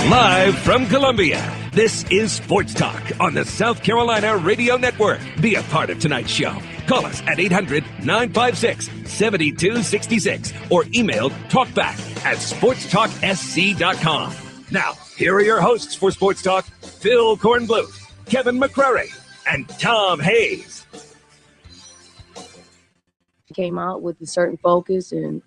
Live from Columbia, this is Sports Talk on the South Carolina Radio Network. Be a part of tonight's show. Call us at 800-956-7266 or email talkback@sportstalksc.com. Now, here are your hosts for Sports Talk, Phil Kornbluth, Kevin McCrary, and Tom Hayes. Came out with a certain focus and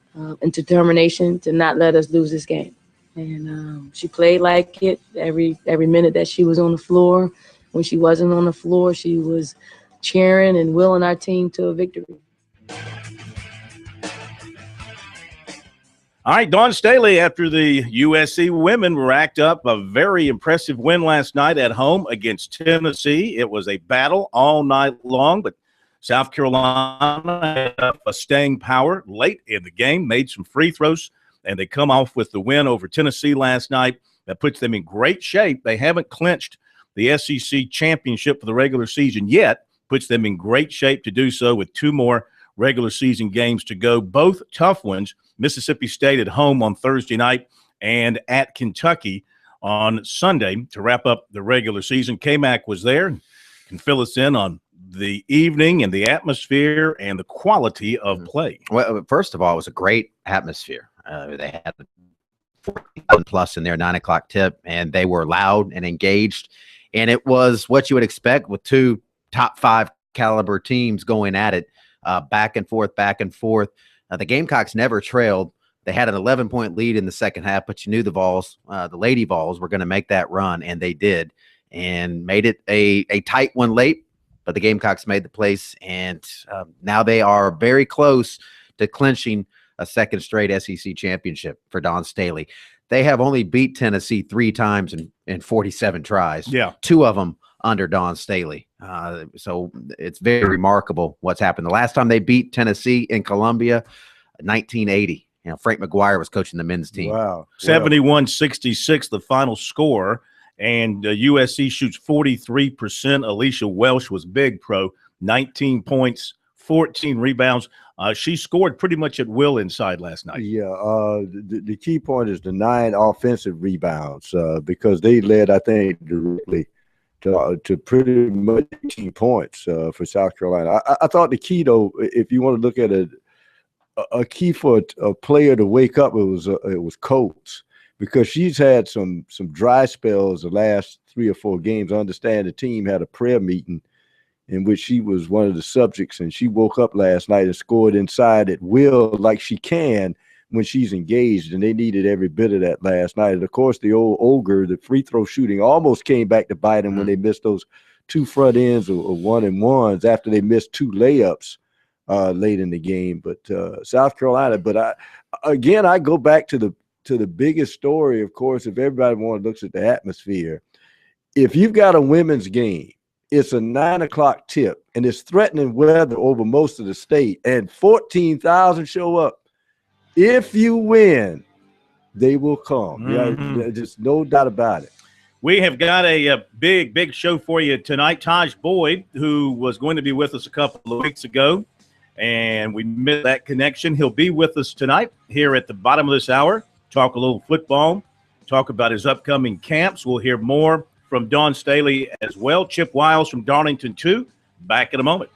determination to not let us lose this game. And she played like it every minute that she was on the floor. When she wasn't on the floor, she was cheering and willing our team to a victory. All right, Dawn Staley, after the USC women racked up a very impressive win last night at home against Tennessee. It was a battle all night long, but South Carolina had a staying power late in the game, made some free throws, and they come off with the win over Tennessee last night. That puts them in great shape. They haven't clinched the SEC championship for the regular season yet, puts them in great shape to do so with two more regular season games to go, both tough ones. Mississippi State at home on Thursday night and at Kentucky on Sunday to wrap up the regular season. K-Mac was there and can fill us in on the evening and the atmosphere and the quality of play. Well, first of all, it was a great atmosphere. They had 40,000 plus in their 9 o'clock tip, and they were loud and engaged. And it was what you would expect with two top 5 caliber teams going at it, back and forth, back and forth. The Gamecocks never trailed. They had an 11-point lead in the second half, but you knew the Lady Vols were going to make that run, and they did, and made it a tight one late. But the Gamecocks made the place, and now they are very close to clinching a second straight SEC championship for Dawn Staley. They have only beat Tennessee 3 times in 47 tries. Yeah, 2 of them under Dawn Staley. So it's very remarkable what's happened. The last time they beat Tennessee in Columbia, 1980. Frank McGuire was coaching the men's team. Wow. 71-66, the final score. And USC shoots 43%. Alicia Welsh was big pro, 19 points, 14 rebounds. She scored pretty much at will inside last night. Yeah, the key point is the 9 offensive rebounds because they led, I think, directly to pretty much 18 points for South Carolina. I thought the key, though, if you want to look at a key for a player to wake up, it was Coates. Because she's had some dry spells the last 3 or 4 games. I understand the team had a prayer meeting in which she was one of the subjects, and she woke up last night and scored inside at will like she can when she's engaged, and they needed every bit of that last night. And, of course, the old ogre, the free throw shooting, almost came back to bite them when they missed those 2 front ends or 1-and-1s after they missed 2 layups late in the game. But South Carolina, but I go back to the biggest story, of course, if everybody looks at the atmosphere. If you've got a women's game, it's a 9 o'clock tip, and it's threatening weather over most of the state, and 14,000 show up. If you win, they will come. Yeah, just no doubt about it. We have got a big show for you tonight. Taj Boyd, who was going to be with us a couple of weeks ago, and we missed that connection. He'll be with us tonight here at the bottom of this hour. Talk a little football, talk about his upcoming camps. We'll hear more from Dawn Staley as well. Chip Wiles from Darlington, too. Back in a moment.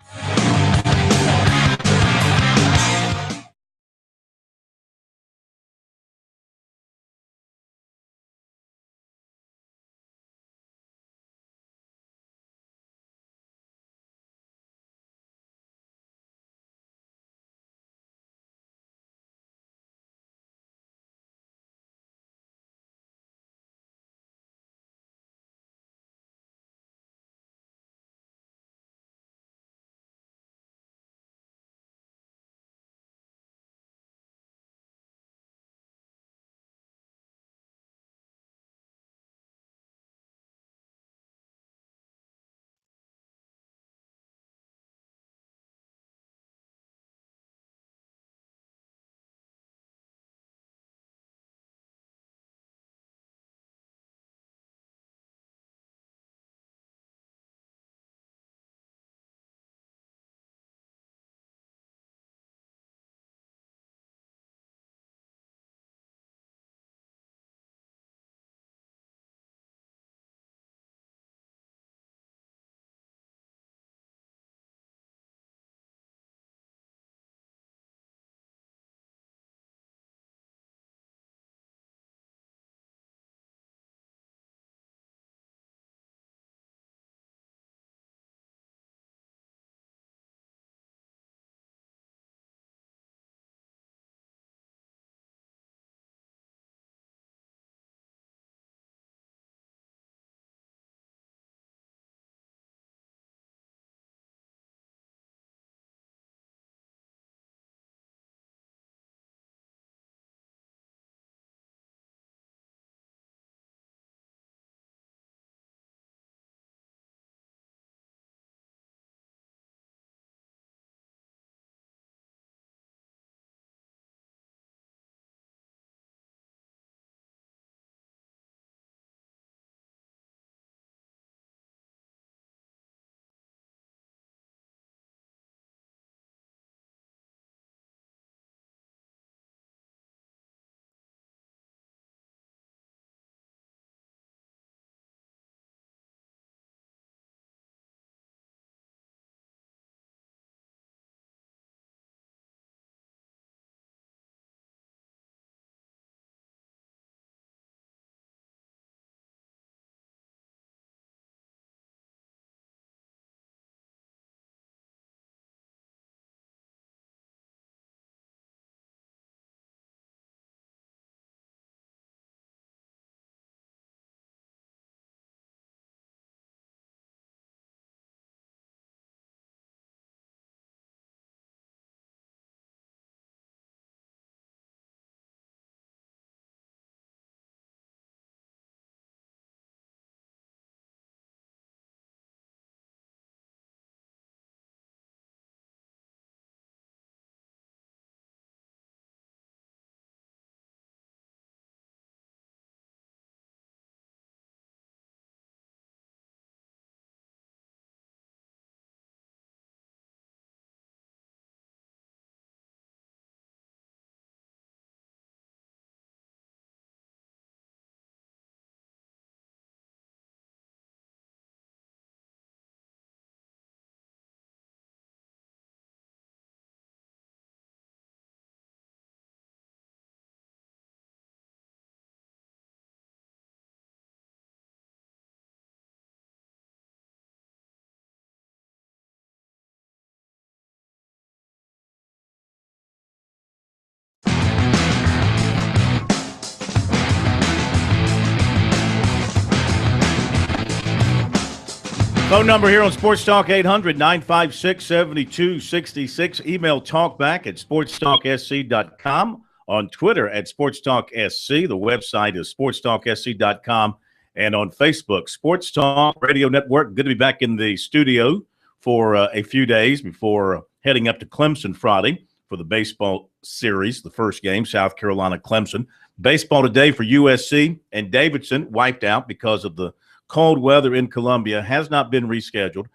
Phone number here on Sports Talk 800-956-7266. Email talkback@sportstalksc.com. On Twitter @sportstalksc. The website is sportstalksc.com. And on Facebook, Sports Talk Radio Network. Good to be back in the studio for a few days before heading up to Clemson Friday for the baseball series, the first game, South Carolina-Clemson. Baseball today for USC and Davidson wiped out because of the cold weather in Columbia, has not been rescheduled.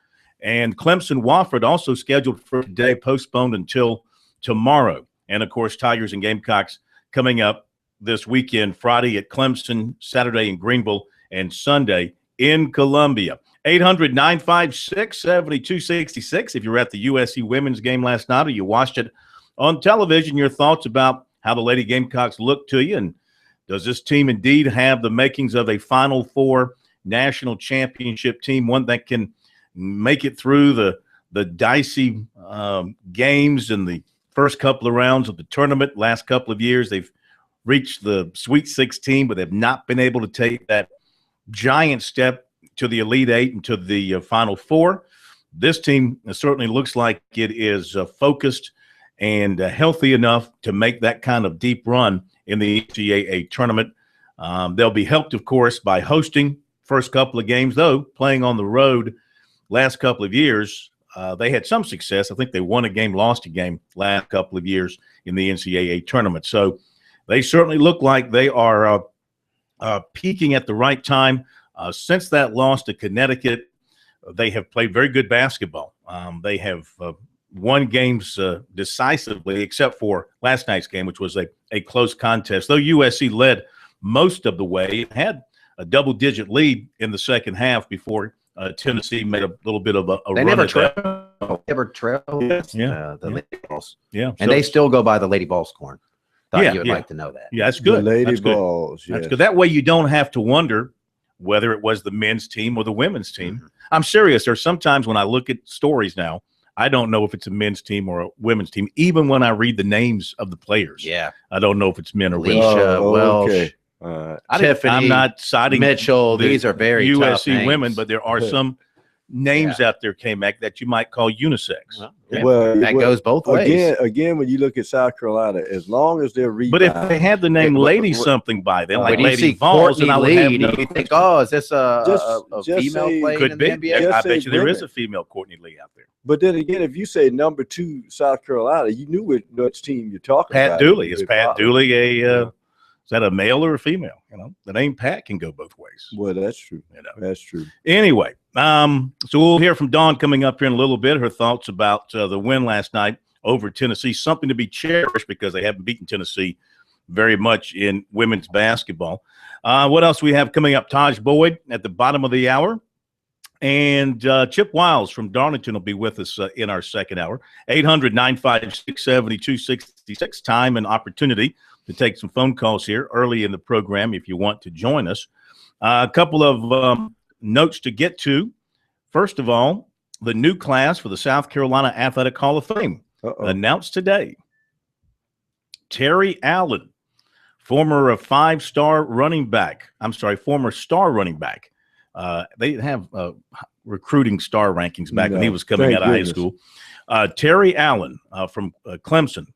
And Clemson-Wofford also scheduled for today, postponed until tomorrow. And, of course, Tigers and Gamecocks coming up this weekend, Friday at Clemson, Saturday in Greenville, and Sunday in Columbia. 800-956-7266. If you were at the USC women's game last night or you watched it on television, your thoughts about how the Lady Gamecocks look to you, and does this team indeed have the makings of a Final Four national championship team, one that can make it through the dicey games in the first couple of rounds of the tournament? Last couple of years, they've reached the Sweet 16, but they've not been able to take that giant step to the Elite Eight and to the Final Four. This team certainly looks like it is focused and healthy enough to make that kind of deep run in the NCAA tournament. They'll be helped, of course, by hosting first couple of games, though, playing on the road last couple of years. They had some success. I think they won a game, lost a game last couple of years in the NCAA tournament. So they certainly look like they are peaking at the right time. Since that loss to Connecticut, they have played very good basketball. They have won games decisively, except for last night's game, which was a close contest. Though USC led most of the way, had a double-digit lead in the second half before Tennessee made a little bit of a They run. never trail the Lady Balls. Yeah. And they still go by the Lady Balls corn. Thought you would like to know that. Yeah, that's good. The Lady That's good. Balls. That's Yes. good. That way you don't have to wonder whether it was the men's team or the women's team. Mm-hmm. I'm serious. There's sometimes when I look at stories now, I don't know if it's a men's team or a women's team, even when I read the names of the players. Yeah. I don't know if it's men or women. Alicia Welsh, okay. Tiffany, I'm not citing Mitchell. the These are very tough USC names. women, but there are some names out there, K-Mac, that you might call unisex. That goes both ways. Again, when you look at South Carolina, as long as they're But if they had the name Lady something by them, like when you Lady see Vols, and I would have Lee, no you think, oh, is this a Just female say- playing could in be. the NBA? Just I say bet you there is women. a female Courtney Lee out there. But then again, if you say number 2 South Carolina, you knew which team you're talking about. Pat Dooley. Is Pat Dooley is that a male or a female? The name Pat can go both ways. Well, that's true. That's true. Anyway, so we'll hear from Dawn coming up here in a little bit, her thoughts about the win last night over Tennessee, something to be cherished because they haven't beaten Tennessee very much in women's basketball. What else we have coming up? Taj Boyd at the bottom of the hour. And Chip Wiles from Darlington will be with us in our second hour. 800-956-7266, time and opportunity to take some phone calls here early in the program if you want to join us. A couple of notes to get to. First of all, the new class for the South Carolina Athletic Hall of Fame announced today. Terry Allen, former star running back. They have recruiting star rankings back when he was coming out of high school. Terry Allen from Clemson.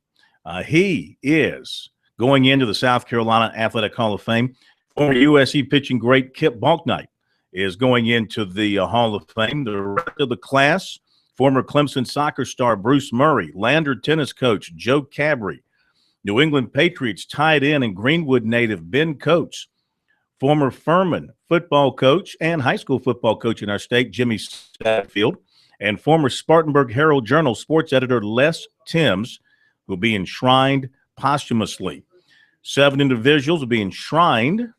He is going into the South Carolina Athletic Hall of Fame. Former USC pitching great Kip Balknight is going into the Hall of Fame. The rest of the class, former Clemson soccer star Bruce Murray, Lander tennis coach Joe Cabry, New England Patriots tight end and Greenwood native Ben Coates, former Furman football coach and high school football coach in our state, Jimmy Satfield, and former Spartanburg Herald Journal sports editor Les Timms will be enshrined posthumously. 7 individuals will be enshrined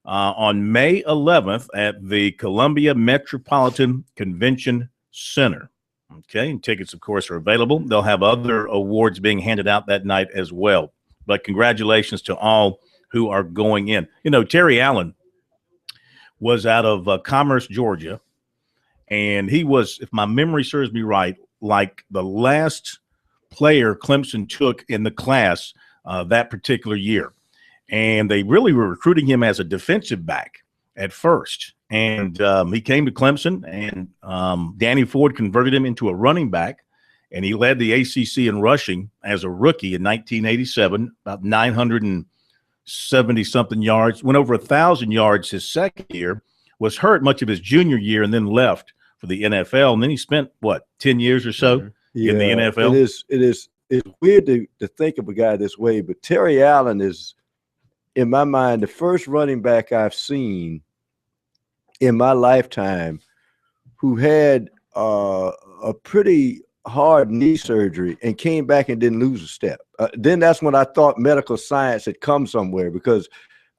on May 11th at the Columbia Metropolitan Convention Center. Okay, and tickets, of course, are available. They'll have other awards being handed out that night as well. But congratulations to all who are going in. Terry Allen was out of Commerce, Georgia, and he was, if my memory serves me right, like the last player Clemson took in the class that particular year. And they really were recruiting him as a defensive back at first. and he came to Clemson, and Danny Ford converted him into a running back, and he led the ACC in rushing as a rookie in 1987, about 970-something yards, went over 1,000 yards his second year, was hurt much of his junior year, and then left for the NFL, and then he spent, 10 years or so in the NFL? It's weird to think of a guy this way, but Terry Allen is, in my mind, the first running back I've seen in my lifetime who had a pretty hard knee surgery and came back and didn't lose a step. Then that's when I thought medical science had come somewhere, because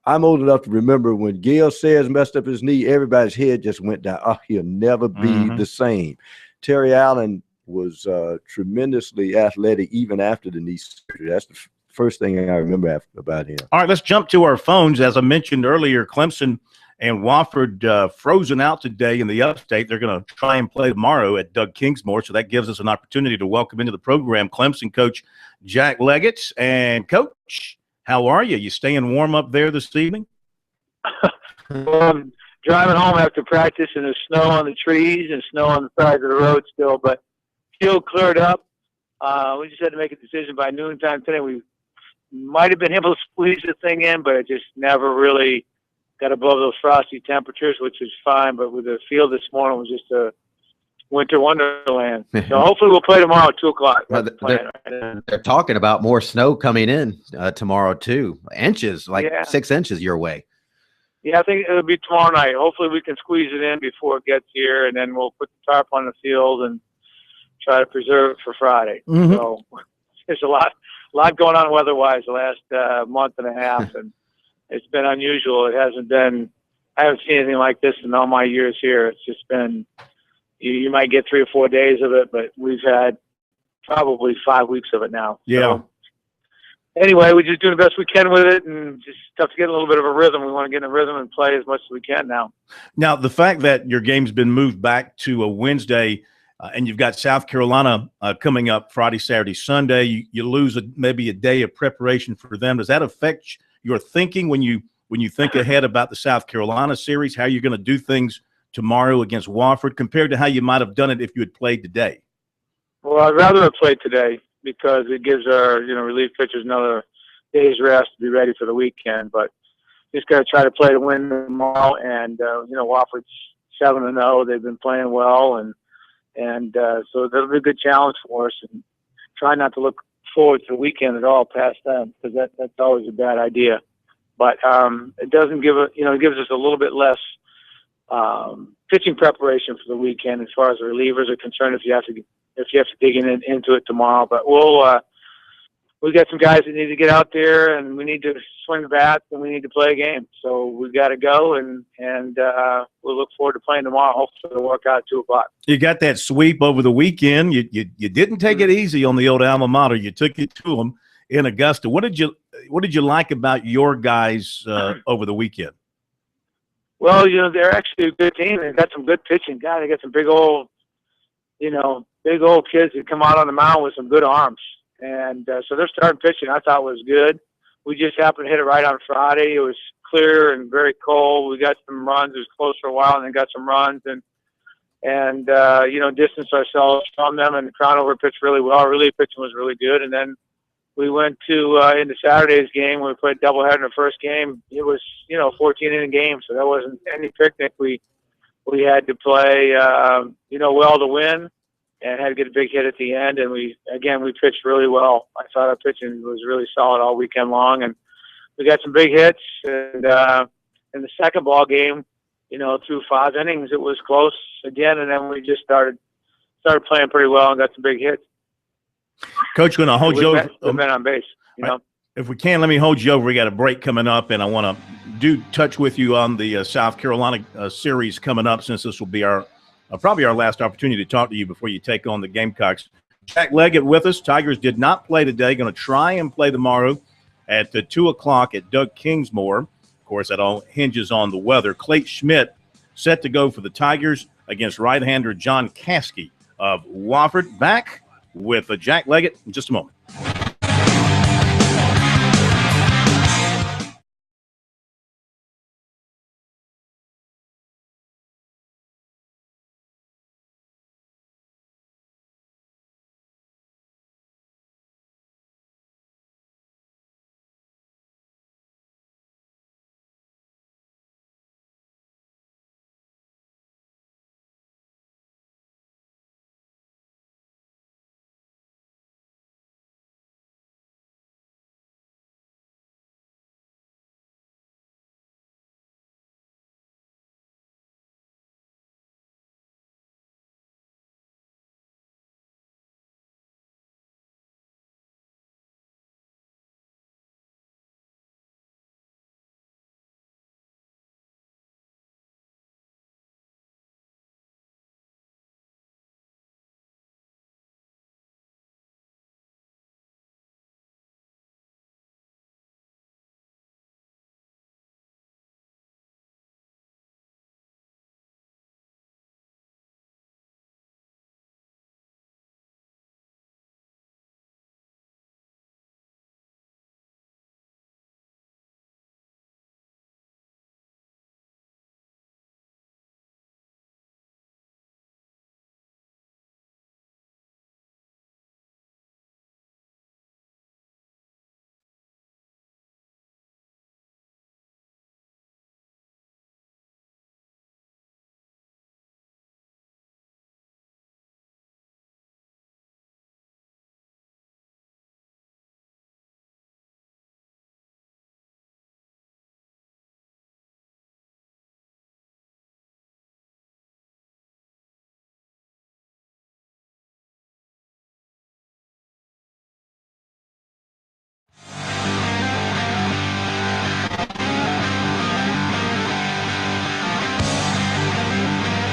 I'm old enough to remember when Gale Sayers messed up his knee, everybody's head just went down. Oh, he'll never be the same. Terry Allen was tremendously athletic even after the knee surgery. That's the first thing I remember about him. All right, let's jump to our phones. As I mentioned earlier, Clemson and Wofford frozen out today in the upstate. They're going to try and play tomorrow at Doug Kingsmore, so that gives us an opportunity to welcome into the program Clemson coach Jack Leggett. And, Coach, how are you? You staying warm up there this evening? Well, I'm driving home after practice, and there's snow on the trees and snow on the sides of the road still, but field cleared up. We just had to make a decision by noontime today. We might have been able to squeeze the thing in, but it just never really got above those frosty temperatures, which is fine. But with the field this morning, it was just a winter wonderland. So hopefully we'll play tomorrow at 2 o'clock. Well, they're talking about more snow coming in tomorrow too. Inches, 6 inches your way. Yeah, I think it'll be tomorrow night. Hopefully we can squeeze it in before it gets here, and then we'll put the tarp on the field and try to preserve it for Friday. So there's a lot going on weather-wise the last month and a half, and it's been unusual. I haven't seen anything like this in all my years here. It's just been, you might get 3 or 4 days of it, but we've had probably 5 weeks of it now. Yeah. So, anyway, we're just doing the best we can with it, and just tough to get a little bit of a rhythm. We want to get in a rhythm and play as much as we can now. Now, the fact that your game's been moved back to a Wednesday, and you've got South Carolina coming up Friday, Saturday, Sunday, you lose maybe a day of preparation for them. Does that affect your thinking when you think ahead about the South Carolina series, how you're going to do things tomorrow against Wofford compared to how you might have done it if you had played today? Well, I'd rather have played today because it gives our relief pitchers another day's rest to be ready for the weekend. But just got to try to play to win tomorrow. And Wofford's 7-0. They've been playing well, and so that'll be a good challenge for us. And try not to look forward to the weekend at all past them, because that's always a bad idea. But it doesn't give it gives us a little bit less pitching preparation for the weekend as far as the relievers are concerned. If you have to dig into it tomorrow, but we got some guys that need to get out there, and we need to swing the bats, and we need to play a game. So we've got to go, and we'll look forward to playing tomorrow. Hopefully it'll work out at 2 o'clock. You got that sweep over the weekend. You didn't take it easy on the old alma mater. You took it to them in Augusta. What did you like about your guys over the weekend? Well, they're actually a good team. They've got some good pitching guys. They got some big old kids that come out on the mound with some good arms. And so their starting pitching I thought was good. We just happened to hit it right on Friday. It was clear and very cold. We got some runs. It was close for a while, and then got some runs and distanced ourselves from them. And Crownover pitched really well. Our relief pitching was really good. And then we went into Saturday's game. We played doubleheader in the first game. It was 14-inning game, so that wasn't any picnic. We had to play well to win, and had to get a big hit at the end. And we pitched really well. I thought our pitching was really solid all weekend long, and we got some big hits. And in the second ball game, through 5 innings, it was close again, and then we just started playing pretty well and got some big hits. Coach, going to hold you over. We've been on base, If we can, let me hold you over. We got a break coming up, and I want to touch with you on the South Carolina series coming up, since this will be our probably our last opportunity to talk to you before you take on the Gamecocks. Jack Leggett with us. Tigers did not play today. Going to try and play tomorrow at 2 o'clock at Doug Kingsmore. Of course, that all hinges on the weather. Clayton Schmidt set to go for the Tigers against right-hander John Caskey of Wofford. Back with Jack Leggett in just a moment.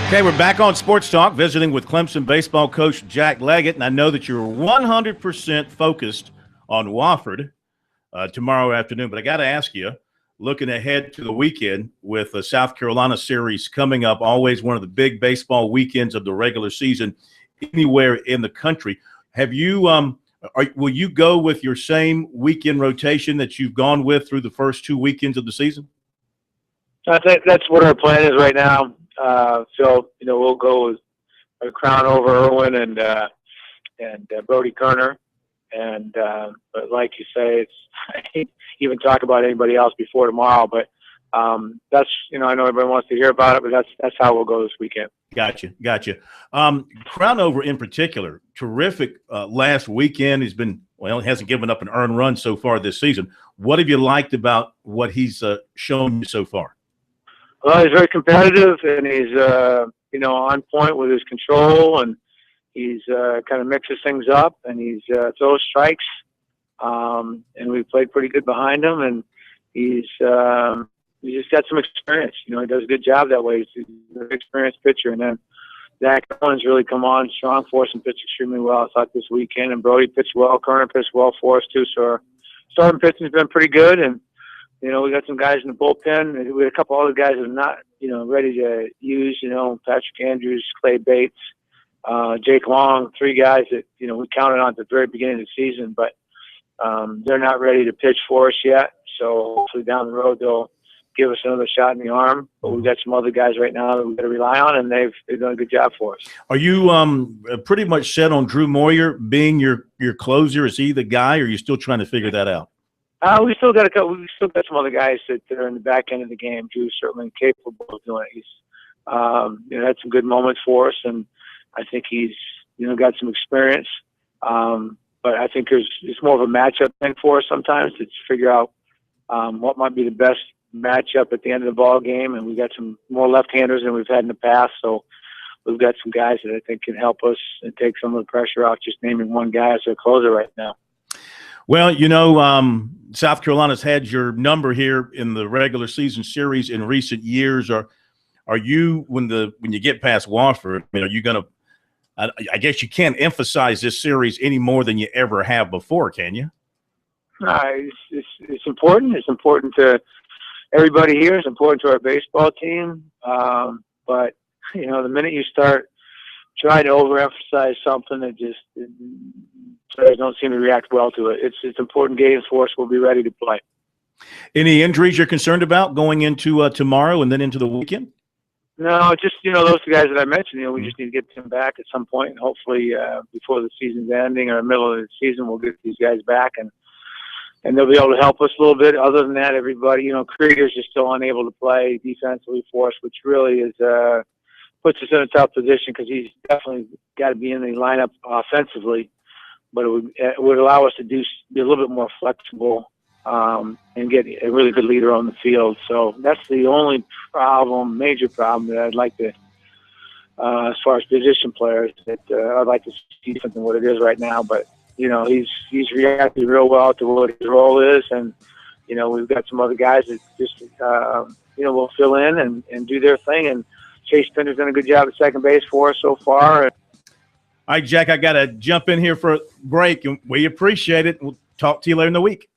Okay, we're back on Sports Talk, visiting with Clemson baseball coach Jack Leggett, and I know that you're 100% focused on Wofford tomorrow afternoon, but I got to ask you, looking ahead to the weekend with the South Carolina series coming up, always one of the big baseball weekends of the regular season anywhere in the country. Have you will you go with your same weekend rotation that you've gone with through the first 2 weekends of the season? I think that's what our plan is right now. So, we'll go with a crown over Irwin and Brody Kerner. And but like you say, I hate even talk about anybody else before tomorrow. But that's I know everybody wants to hear about it, but that's how we'll go this weekend. Gotcha. Crownover in particular, terrific last weekend. He hasn't given up an earned run so far this season. What have you liked about what he's shown you so far? Well, he's very competitive, and he's on point with his control, and he's kind of mixes things up, and he's throws strikes, and we played pretty good behind him, and he's just got some experience. He does a good job that way. He's an experienced pitcher, and then Zach Owens really come on strong for us and pitched extremely well, I thought, this weekend, and Brody pitched well. Kerner pitched well for us too. So our starting pitching has been pretty good, and we got some guys in the bullpen. We had a couple other guys that are not, ready to use, Patrick Andrews, Clay Bates, Jake Long, 3 guys that, we counted on at the very beginning of the season, but they're not ready to pitch for us yet. So hopefully down the road they'll give us another shot in the arm. But we've got some other guys right now that we've got to rely on, and they've done a good job for us. Are you pretty much set on Drew Moyer being your closer? Is he the guy, or are you still trying to figure that out? We still got some other guys that are in the back end of the game. Drew's certainly capable of doing it. He's had some good moments for us, and I think he's got some experience. But I think it's more of a matchup thing for us sometimes to figure out what might be the best matchup at the end of the ball game. And we've got some more left-handers than we've had in the past, so we've got some guys that I think can help us and take some of the pressure off just naming one guy as a closer right now. Well, South Carolina's had your number here in the regular season series in recent years. Are you when you get past Wofford? Are you going to? I guess you can't emphasize this series any more than you ever have before, can you? It's important. It's important to everybody here. It's important to our baseball team. But the minute you start trying to overemphasize something, players don't seem to react well to it. It's important games for us. We'll be ready to play. Any injuries you're concerned about going into tomorrow and then into the weekend? No, just those 2 guys that I mentioned. We just need to get them back at some point, and hopefully before the season's ending or the middle of the season, we'll get these guys back, and they'll be able to help us a little bit. Other than that, everybody, Krieger's just still unable to play defensively for us, which really is puts us in a tough position because he's definitely got to be in the lineup offensively. But it would allow us to be a little bit more flexible and get a really good leader on the field. So that's the only major problem that I'd like to, as far as position players, that I'd like to see different than what it is right now. But he's reacted real well to what his role is, and we've got some other guys that just will fill in and do their thing. And Chase Pinder's done a good job at second base for us so far. All right, Jack, I got to jump in here for a break, and we appreciate it. We'll talk to you later in the week.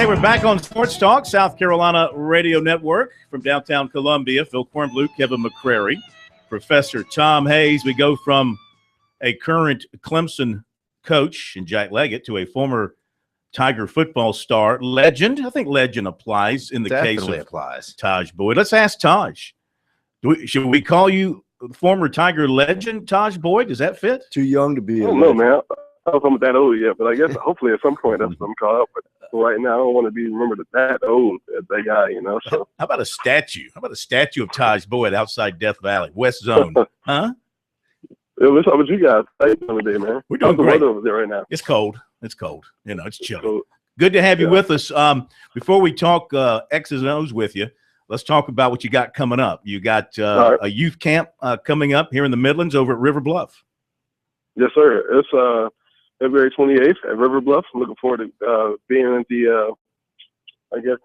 Hey, we're back on Sports Talk, South Carolina Radio Network from downtown Columbia. Phil Kornbluth, Kevin McCrary, Professor Tom Hayes. We go from a current Clemson coach in Jack Leggett to a former Tiger football star, legend. I think legend applies in the case of Taj Boyd. Let's ask Taj. Should we call you former Tiger legend, Taj Boyd? Does that fit? Too young to be. I don't know, man. I don't know if I'm that old yet, but I guess hopefully at some point that's what I'm caught up. But right now, I don't want to be remembered as that old as that guy, you know. So how about a statue? How about a statue of Taj Boyd outside Death Valley, West Zone? Huh? Yeah, what's up with you guys? How you doing today, man? We're doing great. How's the weather over there right now? It's cold. It's cold. You know, it's chilly. Cold. Good to have you with us. Before we talk X's and O's with you, let's talk about what you got coming up. You got a youth camp coming up here in the Midlands over at River Bluff. Yes, sir. It's February 28th at River Bluff. I'm looking forward to being at the, I guess,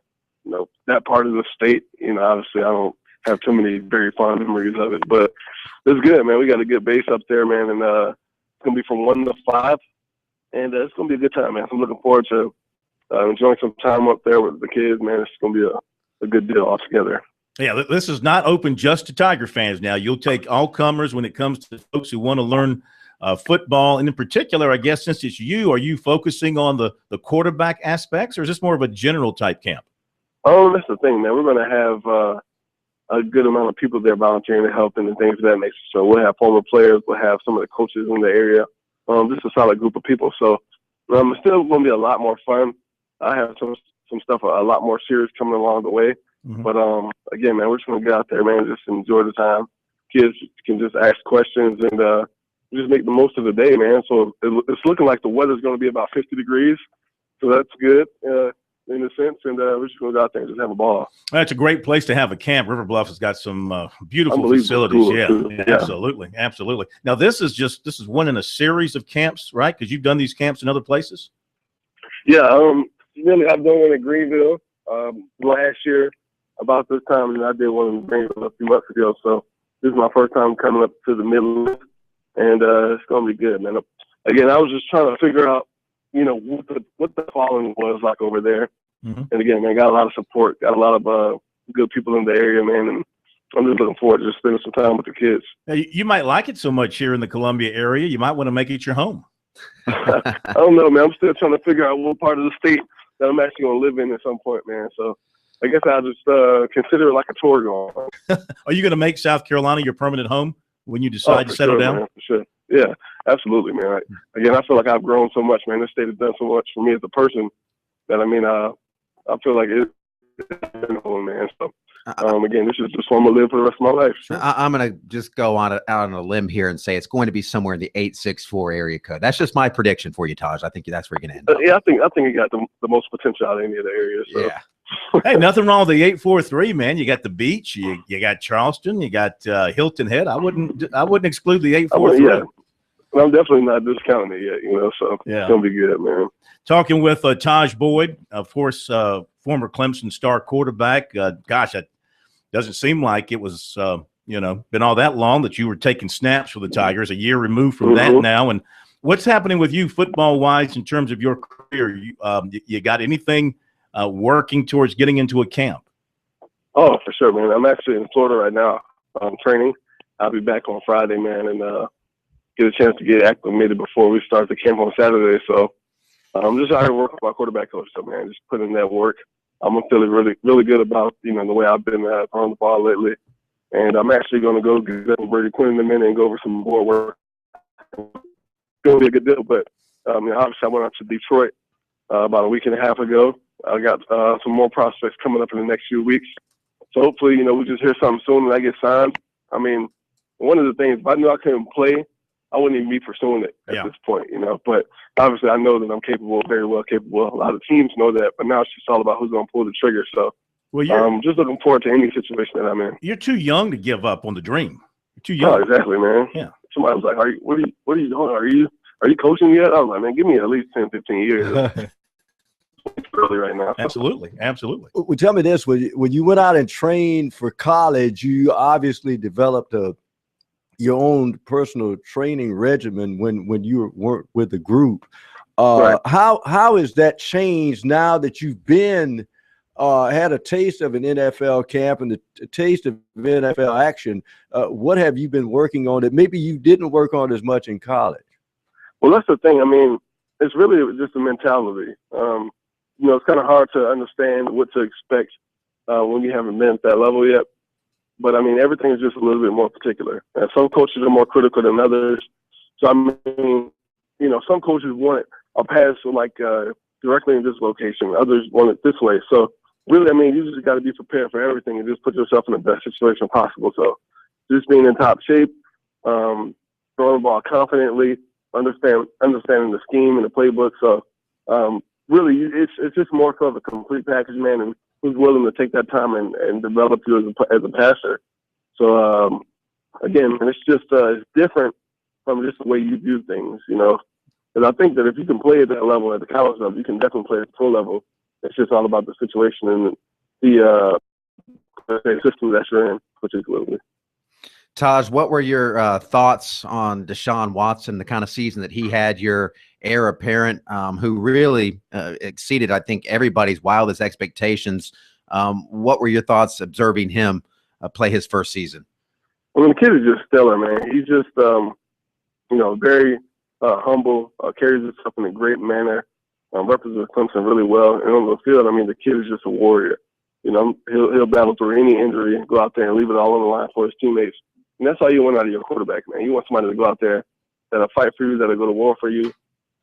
you know, that part of the state. You know, obviously I don't have too many very fond memories of it, but it's good, man. We got a good base up there, man, and it's going to be from 1 to 5, and it's going to be a good time, man. So I'm looking forward to enjoying some time up there with the kids, man. It's going to be a good deal altogether. Yeah, this is not open just to Tiger fans now. You'll take all comers when it comes to folks who want to learn football. And in particular, I guess since it's you, are you focusing on the quarterback aspects, or is this more of a general type camp? Oh, that's the thing, man. We're going to have a good amount of people there volunteering to help and things of that nature. So we'll have former players. We'll have some of the coaches in the area. Just a solid group of people. So it's still going to be a lot more fun. I have some stuff a lot more serious coming along the way. Mm-hmm. But, again, man, we're just going to get out there, man, just enjoy the time. Kids can just ask questions and just make the most of the day, man. So it's looking like the weather's going to be about 50 degrees. So that's good in a sense. And we're just going to go out there and just have a ball. That's a great place to have a camp. River Bluff has got some beautiful facilities. Cool, yeah, absolutely. Absolutely. Now, this is one in a series of camps, right? Because you've done these camps in other places? Yeah, really, I've done one in Greenville last year about this time, and I did one in Greenville a few months ago. So this is my first time coming up to the Midlands, and it's going to be good, man. Again, I was just trying to figure out, you know, what the following was like over there. Mm-hmm. And again, man, got a lot of support, got a lot of good people in the area, man, and I'm just looking forward to just spending some time with the kids. Now, you might like it so much here in the Columbia area, you might want to make it your home. I don't know, man. I'm still trying to figure out what part of the state that I'm actually going to live in at some point, man. So I guess I'll just consider it like a tour going. Are you going to make South Carolina your permanent home when you decide to settle down? Man, for sure. Yeah, absolutely, man. Again, I feel like I've grown so much, man. This state has done so much for me as a person that, I mean, I feel like it's home, man. So, again, this is just one I'm going to live for the rest of my life. Sure. I'm going to just go out on a limb here and say it's going to be somewhere in the 864 area code. That's just my prediction for you, Taj. I think that's where you're going to end up. Yeah, I think you got the most potential out of any of the areas. So. Yeah. Hey, nothing wrong with the 843, man. You got the beach, you got Charleston, you got Hilton Head. I wouldn't exclude the 843. Yeah. I'm definitely not discounting it yet, you know, so yeah. It's going to be good, man. Talking with Taj Boyd, of course, former Clemson star quarterback. Gosh, it doesn't seem like it was, been all that long that you were taking snaps for the Tigers, a year removed from that now. And what's happening with you football-wise in terms of your career? You got anything working towards getting into a camp? Oh, for sure, man. I'm actually in Florida right now training. I'll be back on Friday, man, and get a chance to get acclimated before we start the camp on Saturday. So I'm just out here working with my quarterback coach, so, man, just putting in that work. I'm feeling really, really good about, the way I've been throwing the ball lately. And I'm actually going to go get Brady Quinn in a minute and go over some more work. It's going to be a good deal, but obviously I went out to Detroit about a week and a half ago. I got some more prospects coming up in the next few weeks. So hopefully, we just hear something soon and I get signed. I mean, one of the things, if I knew I couldn't play, I wouldn't even be pursuing it at this point, But obviously I know that I'm capable, very well capable. A lot of teams know that, but now it's just all about who's going to pull the trigger. So I'm just looking forward to any situation that I'm in. You're too young to give up on the dream. You're too young. Oh, exactly, man. Yeah. Somebody was like, what are you doing? Are you coaching yet? I was like, man, give me at least 10, 15 years. Early right now. Absolutely. Well, tell me this: when you went out and trained for college, you obviously developed your own personal training regimen when you weren't with the group. Right. How has that changed now that you've been had a taste of an NFL camp and a taste of NFL action? What have you been working on that maybe you didn't work on as much in college? Well, that's the thing. I mean, it's really just a mentality. It's kind of hard to understand what to expect when you haven't been at that level yet. But, I mean, everything is just a little bit more particular. And some coaches are more critical than others. So, I mean, some coaches want a pass directly in this location. Others want it this way. So, really, I mean, you just got to be prepared for everything and just put yourself in the best situation possible. So, just being in top shape, throwing the ball confidently, understanding the scheme and the playbook. So, really, it's just more so of a complete package, man, and who's willing to take that time and develop you as a passer. So, again, it's just it's different from just the way you do things, And I think that if you can play at that level, at the college level, you can definitely play at the pro level. It's just all about the situation and the system that you're in, particularly. Taj, what were your thoughts on Deshaun Watson, the kind of season that he had, your heir apparent, who really exceeded, I think, everybody's wildest expectations? What were your thoughts observing him play his first season? I mean, the kid is just stellar, man. He's just, very humble, carries himself in a great manner, represents Clemson really well. And on the field, I mean, the kid is just a warrior. He'll battle through any injury, go out there and leave it all on the line for his teammates. And that's all you want out of your quarterback, man. You want somebody to go out there that'll fight for you, that'll go to war for you,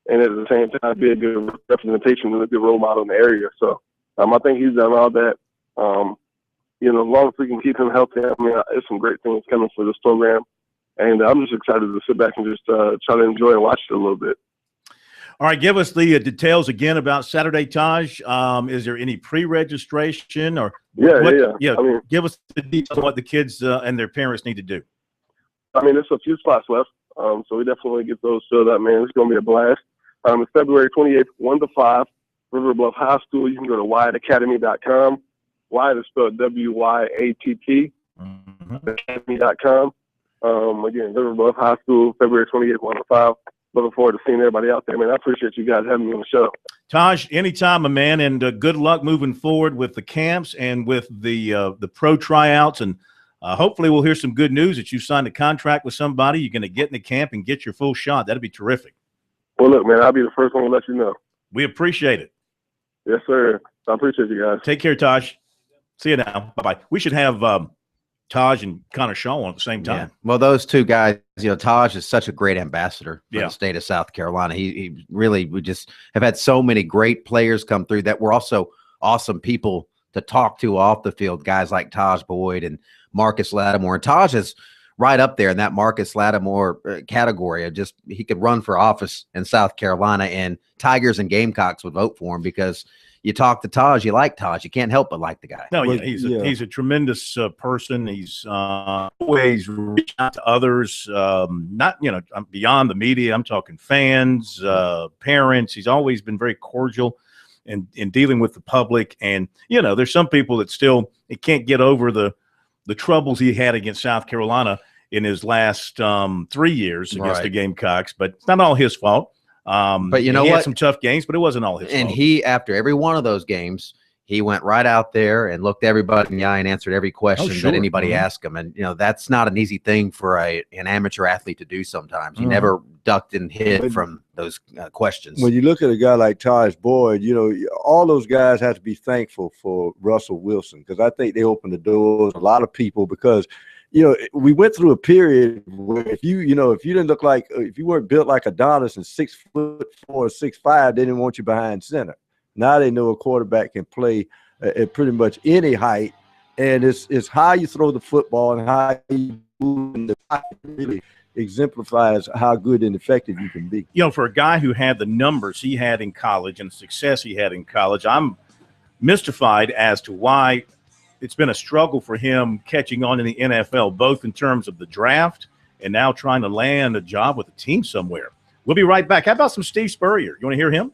and at the same time be a good representation and a good role model in the area. So I think he's done all that. As long as we can keep him healthy, I mean, there's some great things coming for this program. And I'm just excited to sit back and just try to enjoy and watch it a little bit. All right, give us the details again about Saturday, Taj. Is there any pre-registration or Yeah. I mean, give us the details on what the kids and their parents need to do. I mean, there's a few spots left, so we definitely get those filled up, man. It's going to be a blast. It's February 28th, 1 to 5, River Bluff High School. You can go to WyattAcademy.com. Wyatt is spelled W-Y-A-T-T, academy.com. Again, River Bluff High School, February 28th, 1 to 5. Looking forward to seeing everybody out there, man. I appreciate you guys having me on the show. Taj, anytime, my man, and good luck moving forward with the camps and with the pro tryouts. And hopefully we'll hear some good news that you signed a contract with somebody. You're going to get in the camp and get your full shot. That'd be terrific. Well, look, man, I'll be the first one to let you know. We appreciate it. Yes, sir. I appreciate you guys. Take care, Taj. See you now. Bye-bye. We should have Taj and Connor Shaw on at the same time. Yeah. Well, those two guys, Taj is such a great ambassador for Yeah. the state of South Carolina. He really, we just have had so many great players come through that were also awesome people to talk to off the field, guys like Taj Boyd and Marcus Lattimore. And Taj is right up there in that Marcus Lattimore category of just, he could run for office in South Carolina and Tigers and Gamecocks would vote for him because you talk to Taj, you like Taj. You can't help but like the guy. No, yeah, he's a tremendous person. He's always reaching out to others, not, beyond the media. I'm talking fans, parents. He's always been very cordial in dealing with the public. And, there's some people that still can't get over the troubles he had against South Carolina in his last 3 years against the Gamecocks. But it's not all his fault. But he had some tough games, but it wasn't all his fault. And he, after every one of those games, he went right out there and looked everybody in the eye and answered every question that anybody asked him. And, that's not an easy thing for an amateur athlete to do sometimes. He never ducked and hid from those questions. When you look at a guy like Taj Boyd, all those guys have to be thankful for Russell Wilson because I think they opened the doors to a lot of people because we went through a period where if you didn't look like, if you weren't built like Adonis and 6'4", 6'5", they didn't want you behind center. Now they know a quarterback can play at pretty much any height, and it's how you throw the football and how you move in the pocket really exemplifies how good and effective you can be. For a guy who had the numbers he had in college and the success he had in college, I'm mystified as to why it's been a struggle for him catching on in the NFL, both in terms of the draft and now trying to land a job with a team somewhere. We'll be right back. How about some Steve Spurrier? You want to hear him?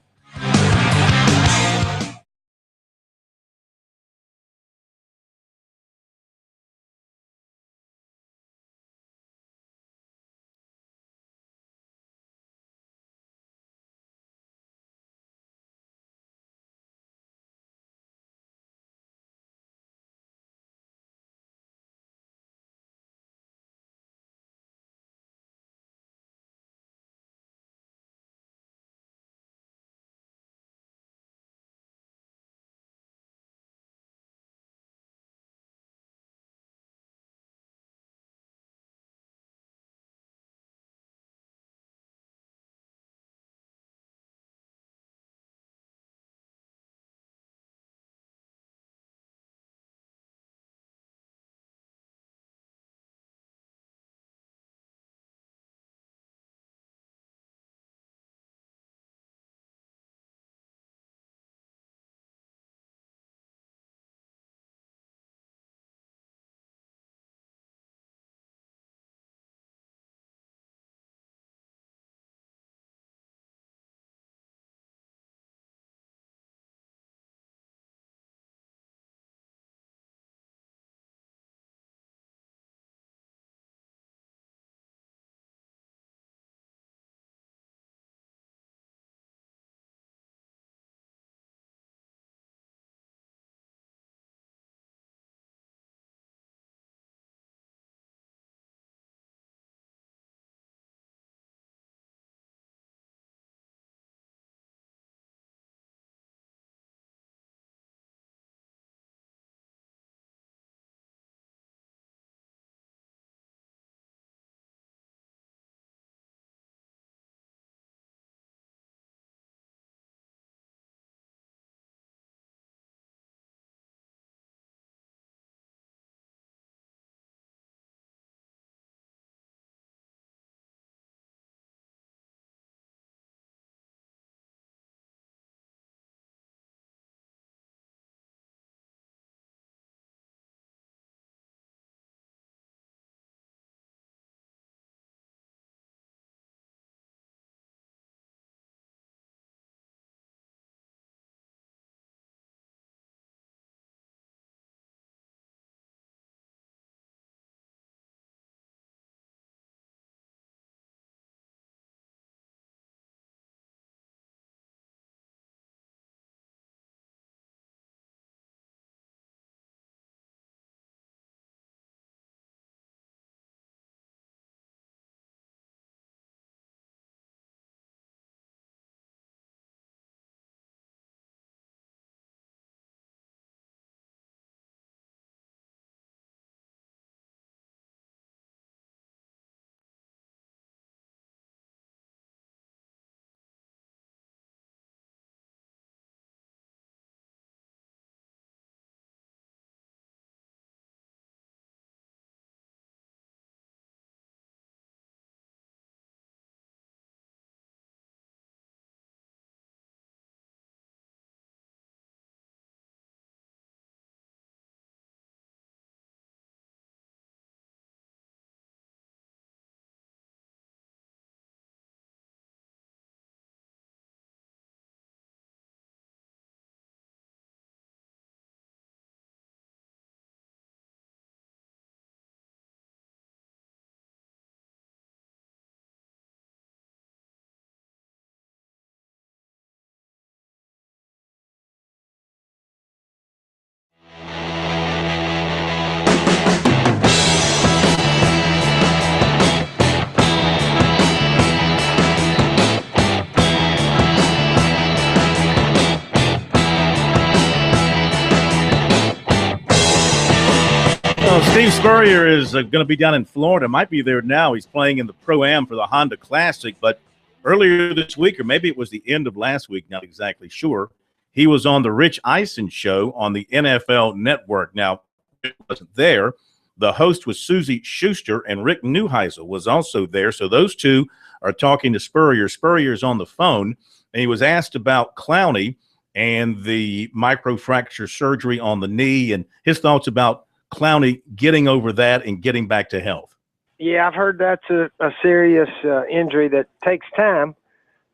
Steve Spurrier is going to be down in Florida. Might be there now. He's playing in the Pro-Am for the Honda Classic. But earlier this week, or maybe it was the end of last week, not exactly sure, he was on the Rich Eisen show on the NFL Network. Now, it wasn't there. The host was Susie Schuster, and Rick Neuheisel was also there. So those two are talking to Spurrier. Spurrier's on the phone, and he was asked about Clowney and the microfracture surgery on the knee and his thoughts about Clowney getting over that and getting back to health. Yeah, I've heard that's a serious injury that takes time.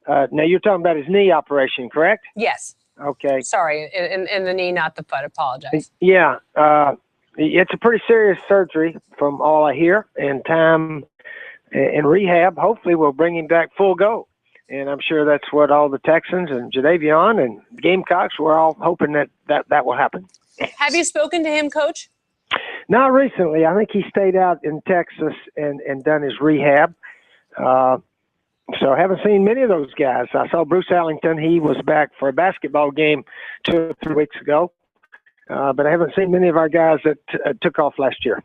Now, you're talking about his knee operation, correct? Yes. Okay. Sorry, in the knee, not the foot. Apologize. Yeah. It's a pretty serious surgery from all I hear, and time and rehab hopefully will bring him back full go. And I'm sure that's what all the Texans and Jadeveon and Gamecocks were all hoping that will happen. Have you spoken to him, Coach? Not recently. I think he stayed out in Texas and done his rehab. So I haven't seen many of those guys. I saw Bruce Allington. He was back for a basketball game 2 or 3 weeks ago. But I haven't seen many of our guys that took off last year.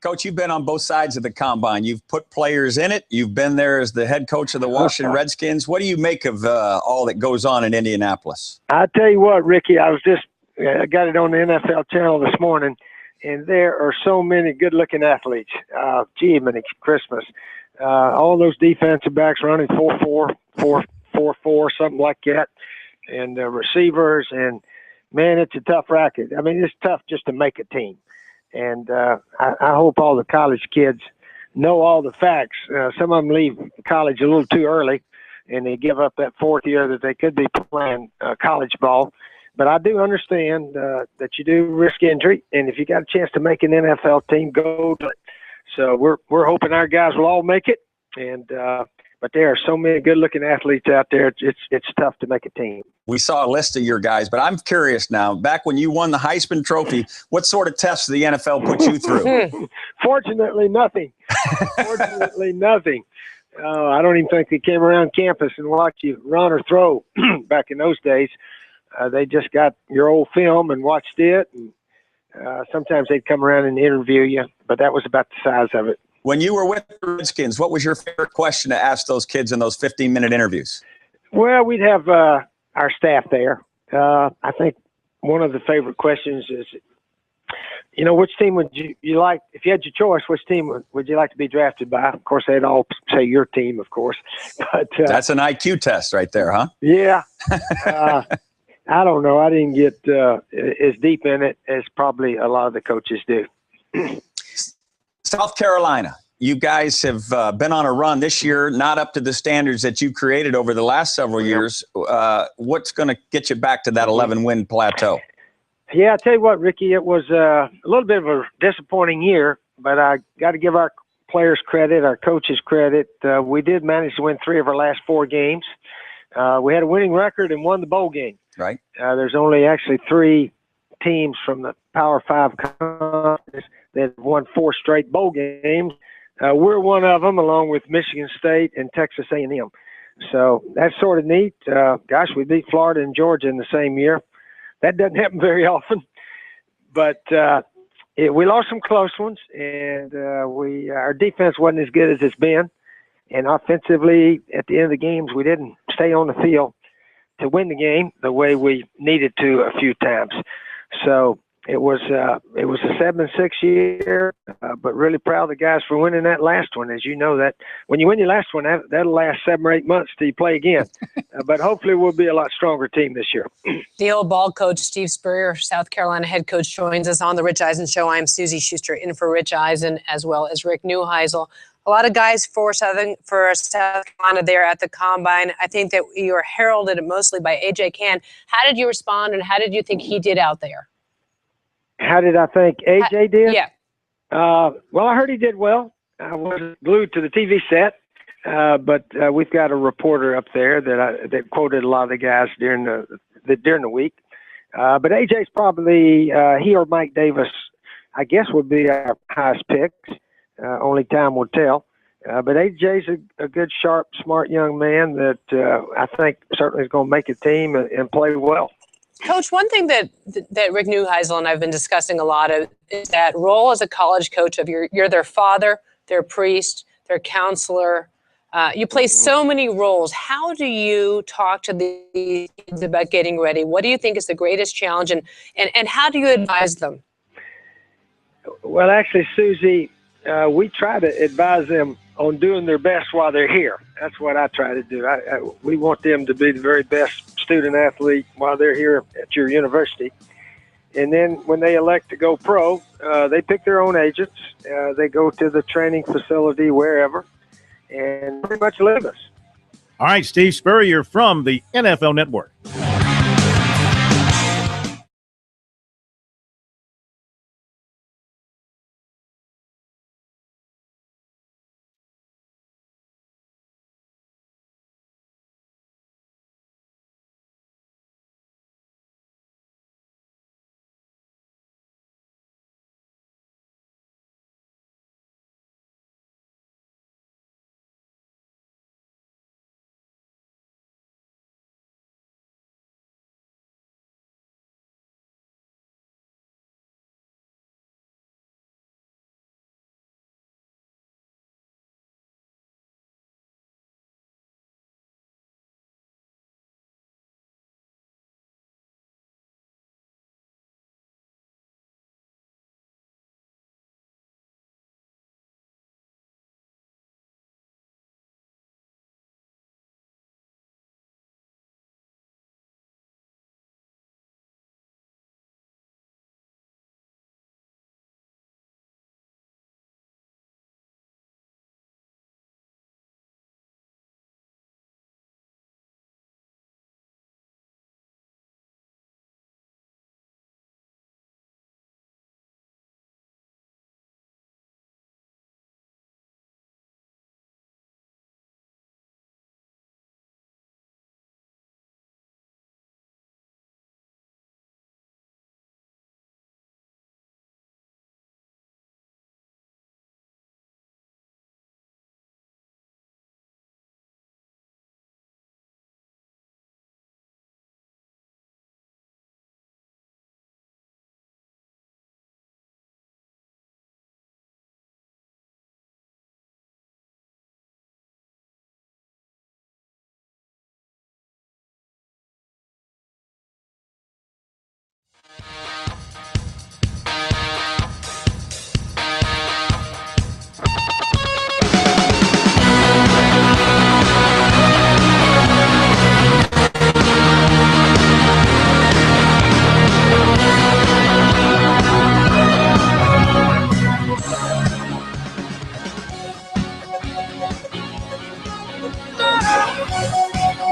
Coach, you've been on both sides of the combine. You've put players in it. You've been there as the head coach of the Washington Redskins. What do you make of all that goes on in Indianapolis? I tell you what, Ricky, I got it on the NFL channel this morning, and there are so many good-looking athletes. Gee, many Christmas. All those defensive backs running 4-4, 4-4, something like that, and receivers. And, man, it's a tough racket. I mean, it's tough just to make a team. And I hope all the college kids know all the facts. Some of them leave college a little too early, and they give up that fourth year that they could be playing college ball. But I do understand that you do risk injury, and if you got a chance to make an NFL team, go to it. So we're hoping our guys will all make it, and but there are so many good-looking athletes out there. It's tough to make a team. We saw a list of your guys, but I'm curious now. Back when you won the Heisman Trophy, what sort of tests did the NFL put you through? Fortunately, nothing. Fortunately, nothing. I don't even think they came around campus and watched you run or throw back in those days. They just got your old film and watched it. And sometimes they'd come around and interview you, but that was about the size of it. When you were with the Redskins, what was your favorite question to ask those kids in those 15-minute interviews? Well, we'd have our staff there. I think one of the favorite questions is, which team would you like, if you had your choice, which team would you like to be drafted by? Of course, they'd all say your team, of course. But that's an IQ test right there, huh? Yeah. I don't know. I didn't get as deep in it as probably a lot of the coaches do. South Carolina, you guys have been on a run this year, not up to the standards that you created over the last several years. What's going to get you back to that 11-win plateau? Yeah, I tell you what, Ricky, it was a little bit of a disappointing year, but I got to give our players credit, our coaches credit. We did manage to win 3 of our last 4 games. We had a winning record and won the bowl game. Right. There's only actually 3 teams from the Power 5 conference that won 4 straight bowl games. We're one of them, along with Michigan State and Texas A&M. So that's sort of neat. Gosh, we beat Florida and Georgia in the same year. That doesn't happen very often. But we lost some close ones, and our defense wasn't as good as it's been. And offensively, at the end of the games, we didn't stay on the field to win the game the way we needed to a few times. So it was a 7-6 year, but really proud of the guys for winning that last one. As you know, that when you win your last one, that'll last 7 or 8 months till you play again. But hopefully we'll be a lot stronger team this year. The old ball coach, Steve Spurrier, South Carolina head coach, joins us on the Rich Eisen Show. I'm Susie Schuster, in for Rich Eisen, as well as Rick Neuheisel. A lot of guys for South Carolina there at the Combine. I think that you were heralded mostly by A.J. Cann. How did you respond, and how did you think he did out there? How did I think A.J. did? Yeah. Well, I heard he did well. I wasn't glued to the TV set, but we've got a reporter up there that quoted a lot of the guys during the week. But A.J.'s probably he or Mike Davis, I guess, would be our highest picks. Only time will tell. But A.J.'s a good, sharp, smart young man that I think certainly is going to make a team and play well. Coach, one thing that Rick Neuheisel and I've been discussing a lot of is that role as a college coach of you're their father, their priest, their counselor. You play so many roles. How do you talk to these kids about getting ready? What do you think is the greatest challenge, and how do you advise them? Well, actually, Susie, we try to advise them on doing their best while they're here. That's what I try to do. We want them to be the very best student athlete while they're here at your university. And then when they elect to go pro, they pick their own agents. They go to the training facility, wherever, and pretty much live us. All right, Steve Spurrier from the NFL Network.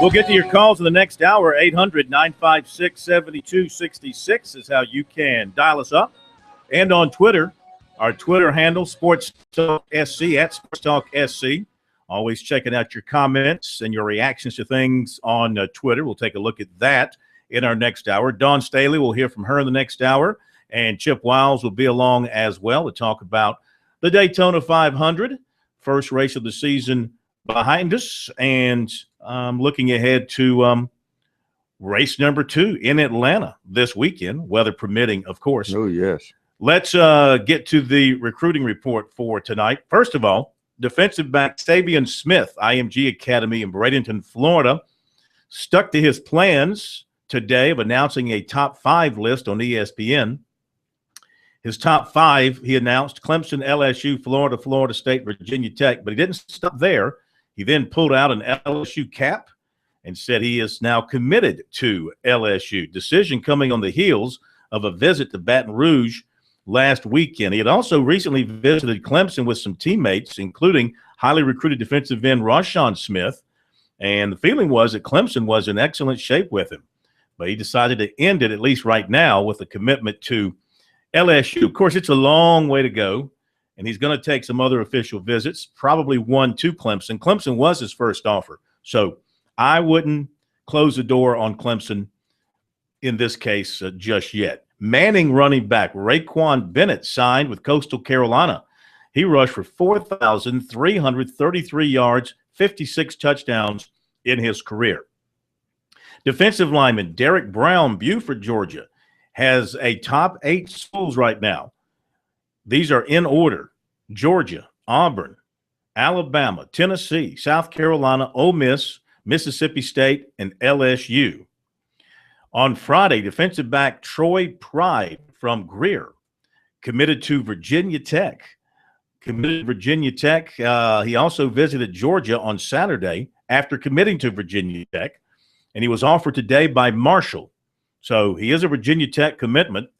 We'll get to your calls in the next hour. 800-956-7266 is how you can dial us up. And on Twitter, our Twitter handle, SportsTalkSC, at SportsTalkSC. Always checking out your comments and your reactions to things on Twitter. We'll take a look at that in our next hour. Dawn Staley, we'll hear from her in the next hour. And Chip Wiles will be along as well to talk about the Daytona 500, first race of the season behind us, and looking ahead to race number 2 in Atlanta this weekend, weather permitting, of course. Oh, yes. Let's get to the recruiting report for tonight. First of all, defensive back Savion Smith, IMG Academy in Bradenton, Florida, stuck to his plans today of announcing a top 5 list on ESPN. His top 5, he announced Clemson, LSU, Florida, Florida State, Virginia Tech, but he didn't stop there. He then pulled out an LSU cap and said he is now committed to LSU. Decision coming on the heels of a visit to Baton Rouge last weekend. He had also recently visited Clemson with some teammates, including highly recruited defensive end Rashawn Smith, and the feeling was that Clemson was in excellent shape with him. But he decided to end it, at least right now, with a commitment to LSU. Of course, it's a long way to go, and he's going to take some other official visits, probably one to Clemson. Clemson was his first offer, so I wouldn't close the door on Clemson in this case just yet. Manning running back Raekwon Bennett signed with Coastal Carolina. He rushed for 4,333 yards, 56 touchdowns in his career. Defensive lineman Derek Brown, Buford, Georgia, has a top 8 schools right now. These are in order: Georgia, Auburn, Alabama, Tennessee, South Carolina, Ole Miss, Mississippi State, and LSU. On Friday, defensive back Troy Pride from Greer committed to Virginia Tech. He also visited Georgia on Saturday after committing to Virginia Tech, and he was offered today by Marshall. So he is a Virginia Tech commitment.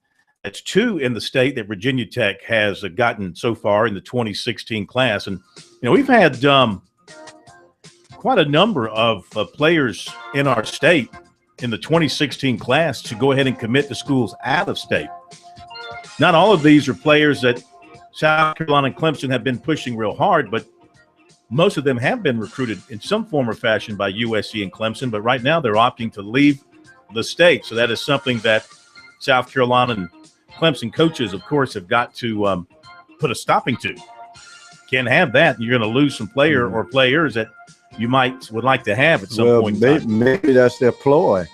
That's 2 in the state that Virginia Tech has gotten so far in the 2016 class. And, we've had quite a number of players in our state in the 2016 class to go ahead and commit to schools out of state. Not all of these are players that South Carolina and Clemson have been pushing real hard, but most of them have been recruited in some form or fashion by USC and Clemson. But right now they're opting to leave the state. So that is something that South Carolina and Clemson coaches, of course, have got to put a stopping to. Can't have that. You're going to lose some player or players that you would like to have at some point in time. Maybe that's their ploy.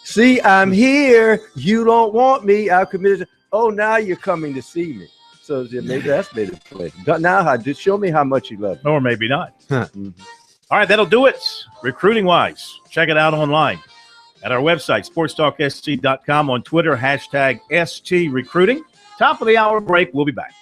See, I'm here. You don't want me. I committed. Oh, now you're coming to see me. So maybe that's made it play. Now, just show me how much you love me. Or maybe not. All right, that'll do it. Recruiting-wise, check it out online at our website, sportstalksc.com, on Twitter, #STRecruiting. Top of the hour break. We'll be back.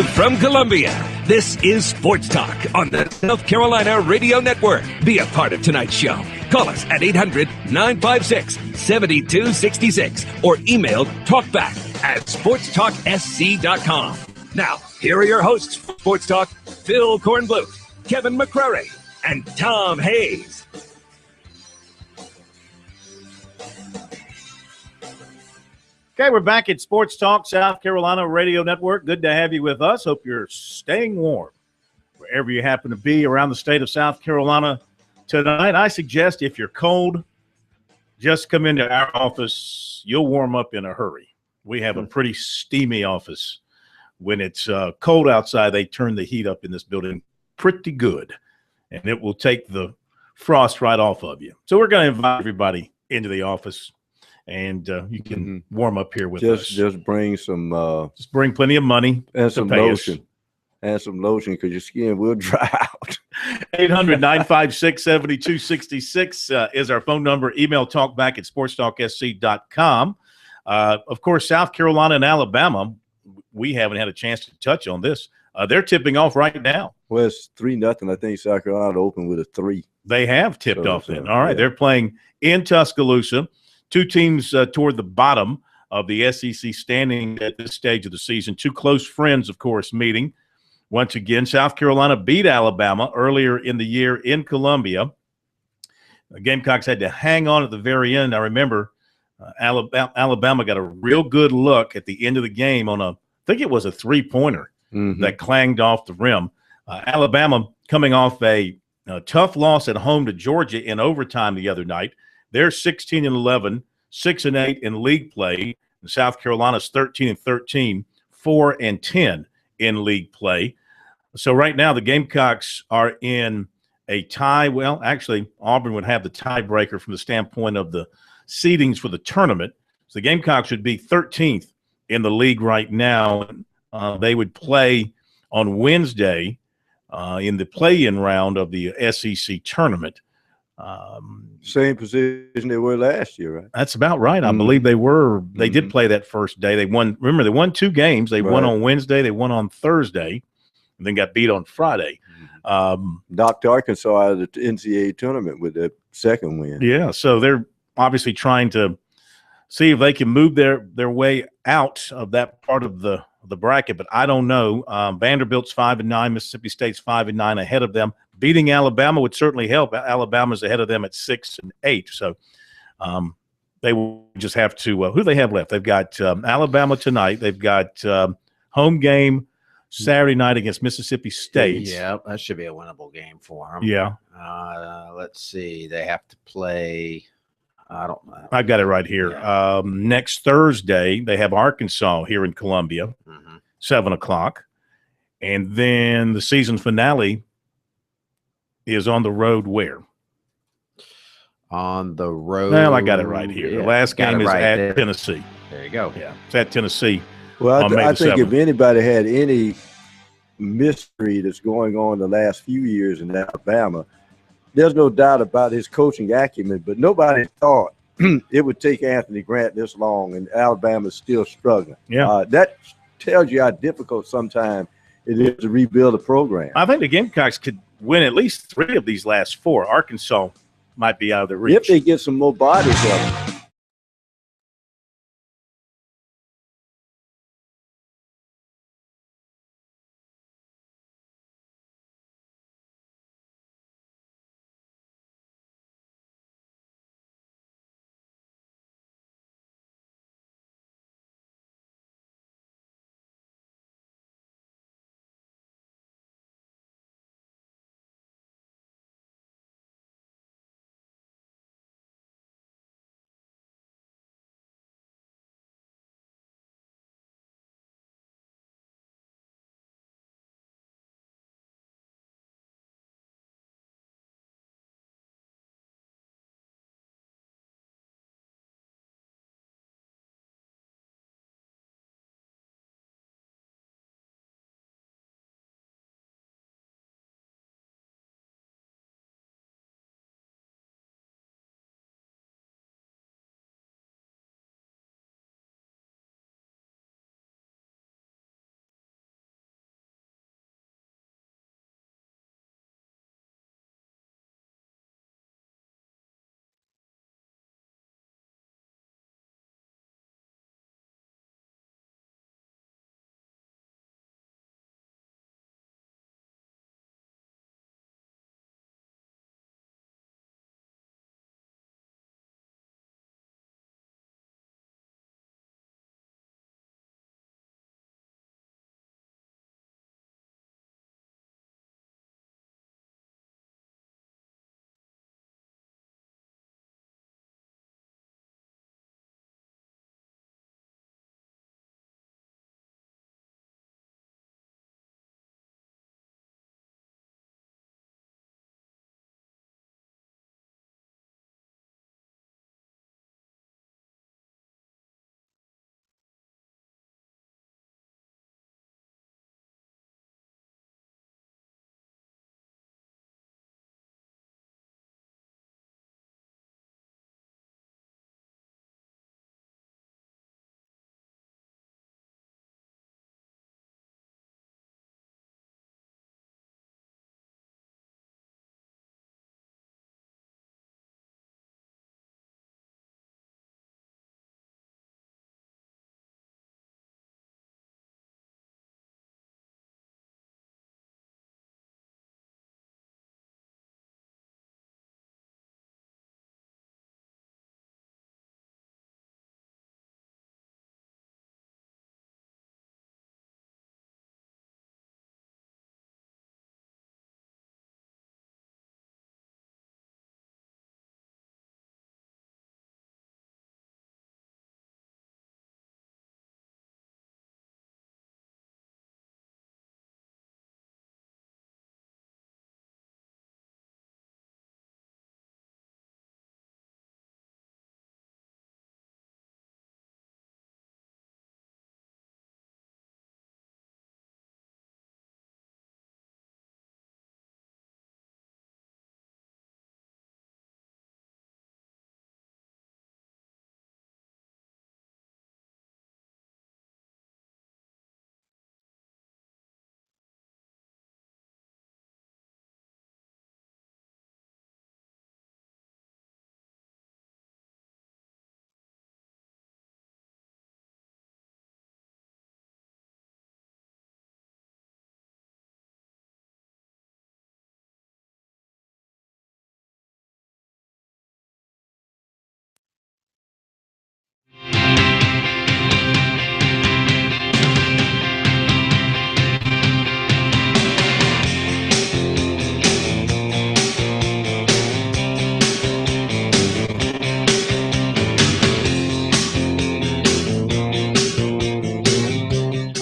Live from Columbia, this is Sports Talk on the South Carolina Radio Network. Be a part of tonight's show. Call us at 800-956-7266 or email talkback@sportstalksc.com. Now, here are your hosts for Sports Talk, Phil Kornbluth, Kevin McCrary, and Tom Hayes. Okay, we're back at Sports Talk, South Carolina Radio Network. Good to have you with us. Hope you're staying warm wherever you happen to be around the state of South Carolina tonight. I suggest if you're cold, just come into our office. You'll warm up in a hurry. We have a pretty steamy office. When it's cold outside, they turn the heat up in this building pretty good, and it will take the frost right off of you. So we're going to invite everybody into the office. And you can warm up here with us. Just bring some. Just bring plenty of money and some lotion. And some lotion because your skin will dry out. 800-956-7266 is our phone number. Email talkback@sportstalksc.com. Of course, South Carolina and Alabama, we haven't had a chance to touch on this. They're tipping off right now. Well, it's 3-0. I think South Carolina opened with a 3. They have tipped off then. All right, they're playing in Tuscaloosa. Two teams toward the bottom of the SEC standing at this stage of the season. Two close friends, of course, meeting. Once again, South Carolina beat Alabama earlier in the year in Columbia. The Gamecocks had to hang on at the very end. I remember Alabama got a real good look at the end of the game on I think it was a three-pointer that clanged off the rim. Alabama coming off a tough loss at home to Georgia in overtime the other night. They're 16-11, 6-8 in league play. And South Carolina's 13-13, 4-10 in league play. So right now the Gamecocks are in a tie. Well, actually, Auburn would have the tiebreaker from the standpoint of the seedings for the tournament. So the Gamecocks would be 13th in the league right now. They would play on Wednesday in the play-in round of the SEC tournament. Same position they were last year, right? That's about right. I believe they were. They did play that first day. They won. Remember, they won 2 games. They won on Wednesday. They won on Thursday, and then got beat on Friday. Knocked Arkansas out of the NCAA tournament with that second win. Yeah, so they're obviously trying to see if they can move their way out of that part of the bracket, but I don't know. Vanderbilt's 5-9, Mississippi State's 5-9 ahead of them. Beating Alabama would certainly help. Alabama's ahead of them at 6-8. So they will just have to who do they have left? They've got Alabama tonight. They've got home game Saturday night against Mississippi State. Yeah, that should be a winnable game for them. Yeah. Let's see. They have to play I don't know. I've got it right here. Yeah. Next Thursday, they have Arkansas here in Columbia, 7 o'clock. And then the season finale is on the road where? On the road. Well, I got it right here. Yeah, the last game is at there. Tennessee. There you go. Yeah, it's at Tennessee. Well, I think 7th. if anybody had any mystery that's going on the last few years in Alabama, there's no doubt about his coaching acumen, but nobody thought it would take Anthony Grant this long, and Alabama's still struggling. Yeah. That tells you how difficult sometimes it is to rebuild a program. I think the Gamecocks could win at least 3 of these last 4. Arkansas might be out of their reach. If they get some more bodies of them.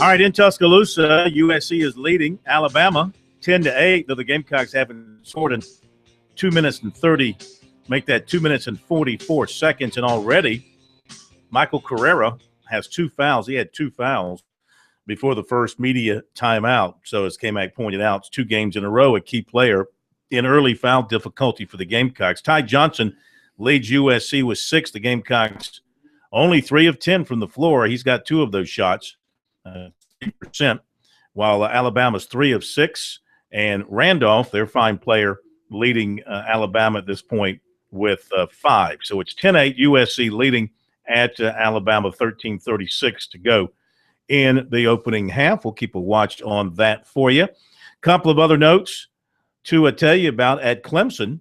All right, in Tuscaloosa, USC is leading Alabama 10-8, though the Gamecocks haven't scored in 2 minutes and 30, make that 2 minutes and 44 seconds. And already Michael Carrera has 2 fouls. He had 2 fouls before the first media timeout. So as K-Mac pointed out, it's 2 games in a row, a key player in early foul difficulty for the Gamecocks. Ty Johnson leads USC with 6. The Gamecocks only 3 of 10 from the floor. He's got 2 of those shots, 3%, while Alabama's 3 of 6. And Randolph, their fine player, leading Alabama at this point with 5. So it's 10-8, USC leading at Alabama, 13:36 to go in the opening half. We'll keep a watch on that for you. A couple of other notes to tell you about at Clemson.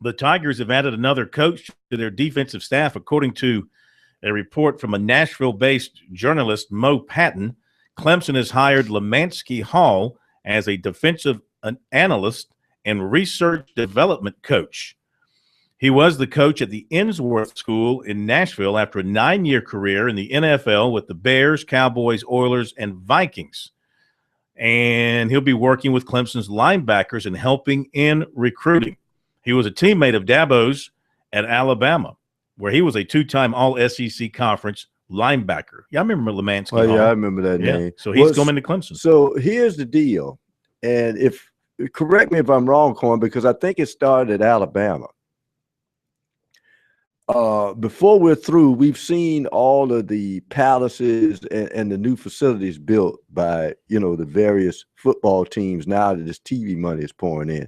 The Tigers have added another coach to their defensive staff, according to a report from a Nashville-based journalist, Mo Patton. Clemson has hired Lemansky Hall as a defensive analyst and research development coach. He was the coach at the Innsworth School in Nashville after a 9-year career in the NFL with the Bears, Cowboys, Oilers, and Vikings. And he'll be working with Clemson's linebackers and helping in recruiting. He was a teammate of Dabo's at Alabama, where he was a 2-time All-SEC Conference linebacker. Yeah, I remember Lemansky. Oh, yeah, I remember that name. So he's coming to Clemson. So here's the deal. And correct me if I'm wrong, Corn, because I think it started at Alabama. Before we're through, we've seen all of the palaces and the new facilities built by, the various football teams now that this TV money is pouring in.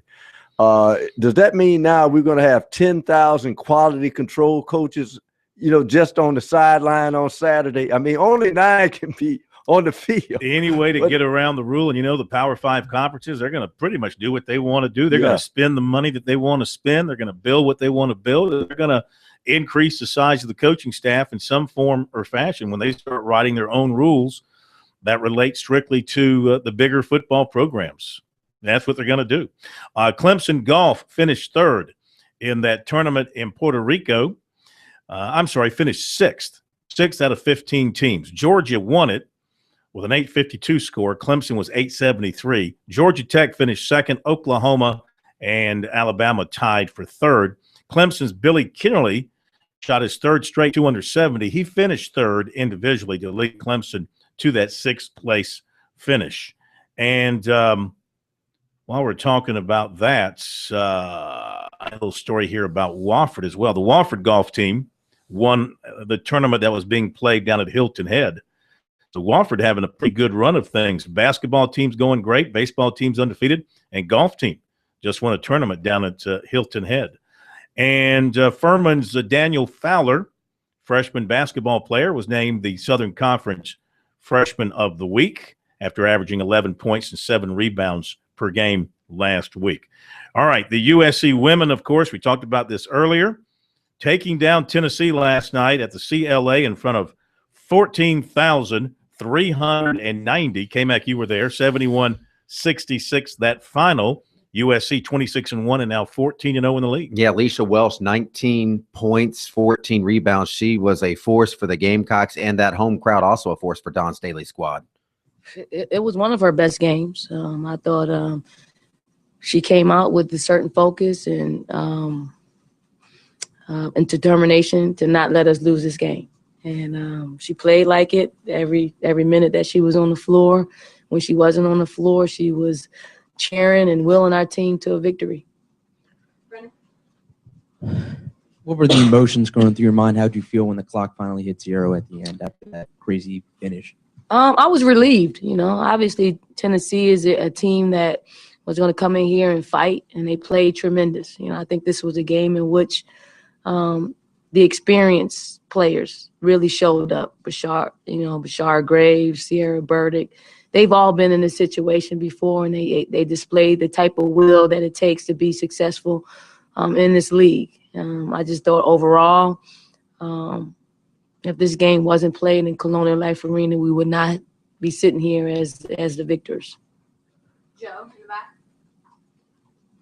Does that mean now we're going to have 10,000 quality control coaches, just on the sideline on Saturday? I mean, only 9 can be on the field. Any way to get around the rule, and the Power 5 conferences, they're going to pretty much do what they want to do. They're going to spend the money that they want to spend. They're going to build what they want to build. They're going to increase the size of the coaching staff in some form or fashion when they start writing their own rules that relate strictly to the bigger football programs. That's what they're going to do. Clemson golf finished 3rd in that tournament in Puerto Rico. Finished 6th. 6 out of 15 teams. Georgia won it with an 852 score. Clemson was 873. Georgia Tech finished 2nd. Oklahoma and Alabama tied for 3rd. Clemson's Billy Kinnerly shot his 3rd straight 2 under 70. He finished 3rd individually to lead Clemson to that 6th place finish. And while we're talking about that, a little story here about Wofford as well. The Wofford golf team won the tournament that was being played down at Hilton Head. So Wofford having a pretty good run of things. Basketball team's going great. Baseball team's undefeated. And golf team just won a tournament down at Hilton Head. And Furman's Daniel Fowler, freshman basketball player, was named the Southern Conference Freshman of the Week after averaging 11 points and 7 rebounds per game last week. All right, the USC women, of course, we talked about this earlier, taking down Tennessee last night at the CLA in front of 14,390. K-Mac, you were there, 71-66 that final. USC 26-1 and now 14-0 in the league. Yeah, Alicia Welsh, 19 points, 14 rebounds. She was a force for the Gamecocks, and that home crowd also a force for Don Staley's squad. It was one of her best games. I thought she came out with a certain focus and determination to not let us lose this game. And she played like it every minute that she was on the floor. When she wasn't on the floor, she was cheering and willing our team to a victory. What were the emotions going through your mind? How did you feel when the clock finally hit 0 at the end after that crazy finish? I was relieved. Obviously Tennessee is a team that was going to come in here and fight, and they played tremendous. I think this was a game in which the experienced players really showed up. Bashar Graves, Sierra Burdick. They've all been in this situation before, and they displayed the type of will that it takes to be successful in this league. I just thought overall, if this game wasn't played in Colonial Life Arena, we would not be sitting here as the victors. Joe, in the back.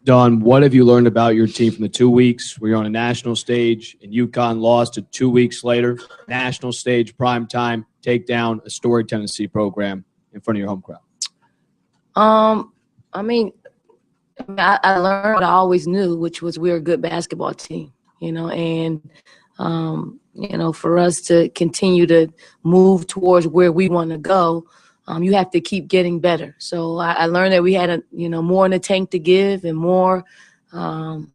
Don, what have you learned about your team from the 2 weeks where you're on a national stage and UConn lost to 2 weeks later, national stage, prime time, take down a storied Tennessee program in front of your home crowd? I mean, I learned what I always knew, which was we're a good basketball team, and, for us to continue to move towards where we want to go, you have to keep getting better. So I learned that we had, more in the tank to give and more, more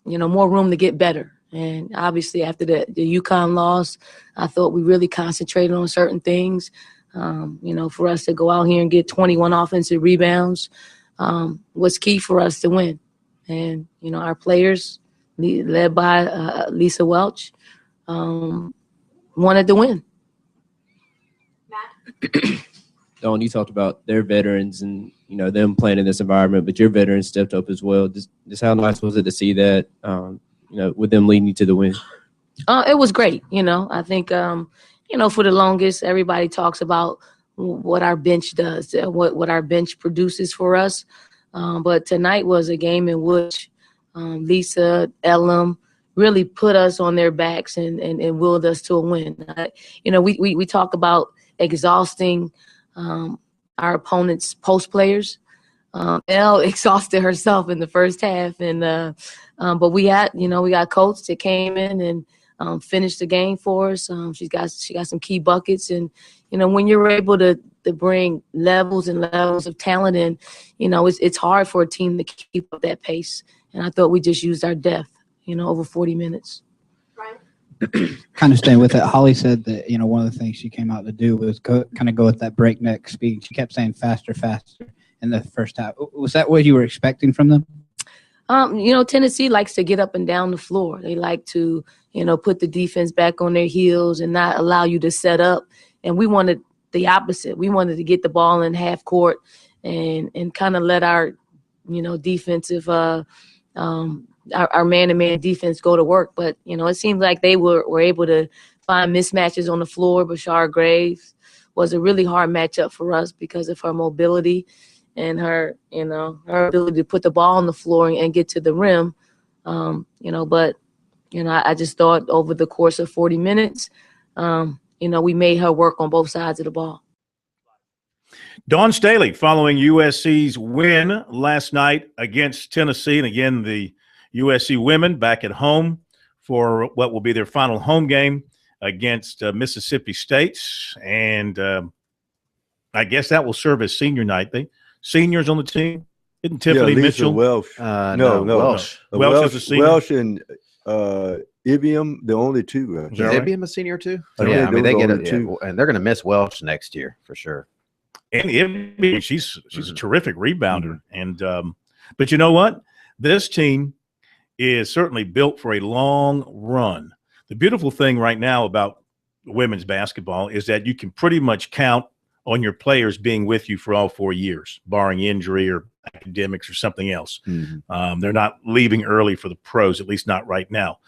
room to get better. And obviously after the UConn loss, I thought we really concentrated on certain things. For us to go out here and get 21 offensive rebounds was key for us to win. And, our players, led by Lisa Welch, wanted to win. Dawn, you talked about their veterans and, them playing in this environment, but your veterans stepped up as well. Just how nice was it to see that, with them leading you to the win? It was great. I think, for the longest, everybody talks about what our bench does, what our bench produces for us. But tonight was a game in which Lisa, Elam really put us on their backs and willed us to a win. We talk about exhausting our opponent's post players. Elle exhausted herself in the first half, and but we got Coach that came in and finished the game for us. She got some key buckets, and when you're able to bring levels and levels of talent in, it's hard for a team to keep up that pace. And I thought we just used our depth, over 40 minutes. Kind of staying with it, Holly said that, one of the things she came out to do was kind of go with that breakneck speed. She kept saying faster, faster in the first half. Was that what you were expecting from them? Tennessee likes to get up and down the floor. They like to, put the defense back on their heels and not allow you to set up. And we wanted the opposite. We wanted to get the ball in half court and kind of let our, defensive our man-to-man defense go to work. But, it seemed like they were able to find mismatches on the floor. Bashar Graves was a really hard matchup for us because of her mobility and her ability to put the ball on the floor and get to the rim. But I just thought over the course of 40 minutes, we made her work on both sides of the ball. Dawn Staley following USC's win last night against Tennessee. And again, the USC women back at home for what will be their final home game against Mississippi State. And I guess that will serve as senior night. Seniors on the team? Isn't Tiffany Mitchell? Welsh. No. Welsh. Welsh is a senior. Welsh and Ibiam, the only two. Is Ibiam a senior too? Yeah, I mean they get it, and they're going to miss Welsh next year for sure. And Ibiam, she's a terrific rebounder. And but you know what? This team is certainly built for a long run. The beautiful thing right now about women's basketball is that you can pretty much count on your players being with you for all 4 years, barring injury or academics or something else. Mm-hmm. They're not leaving early for the pros, at least not right now.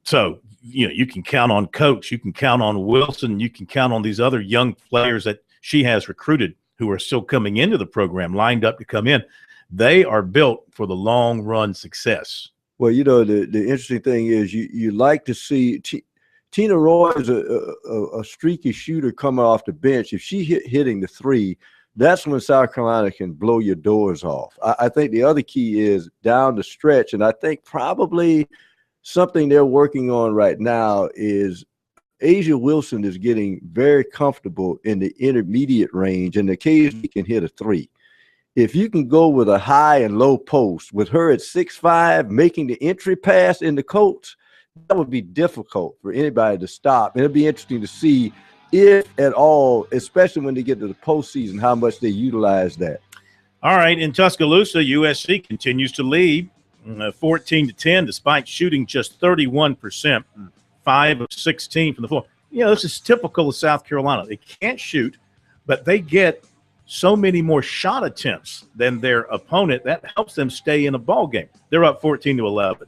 So, you can count on Coach. You can count on Wilson. You can count on these other young players that she has recruited who are still coming into the program, lined up to come in. They are built for the long run success. Well, the interesting thing is you like to see Tina Roy is a streaky shooter coming off the bench. If she hitting the three, that's when South Carolina can blow your doors off. I think the other key is down the stretch, and I think probably something they're working on right now is Asia Wilson is getting very comfortable in the intermediate range and occasionally can hit a three. If you can go with a high and low post with her at 6'5", making the entry pass in the coach, that would be difficult for anybody to stop. And it'll be interesting to see if at all, especially when they get to the postseason, how much they utilize that. All right, in Tuscaloosa, USC continues to lead 14-10, despite shooting just 31%, 5 of 16 from the floor. This is typical of South Carolina. They can't shoot, but they get so many more shot attempts than their opponent. That helps them stay in a ball game. They're up 14-11.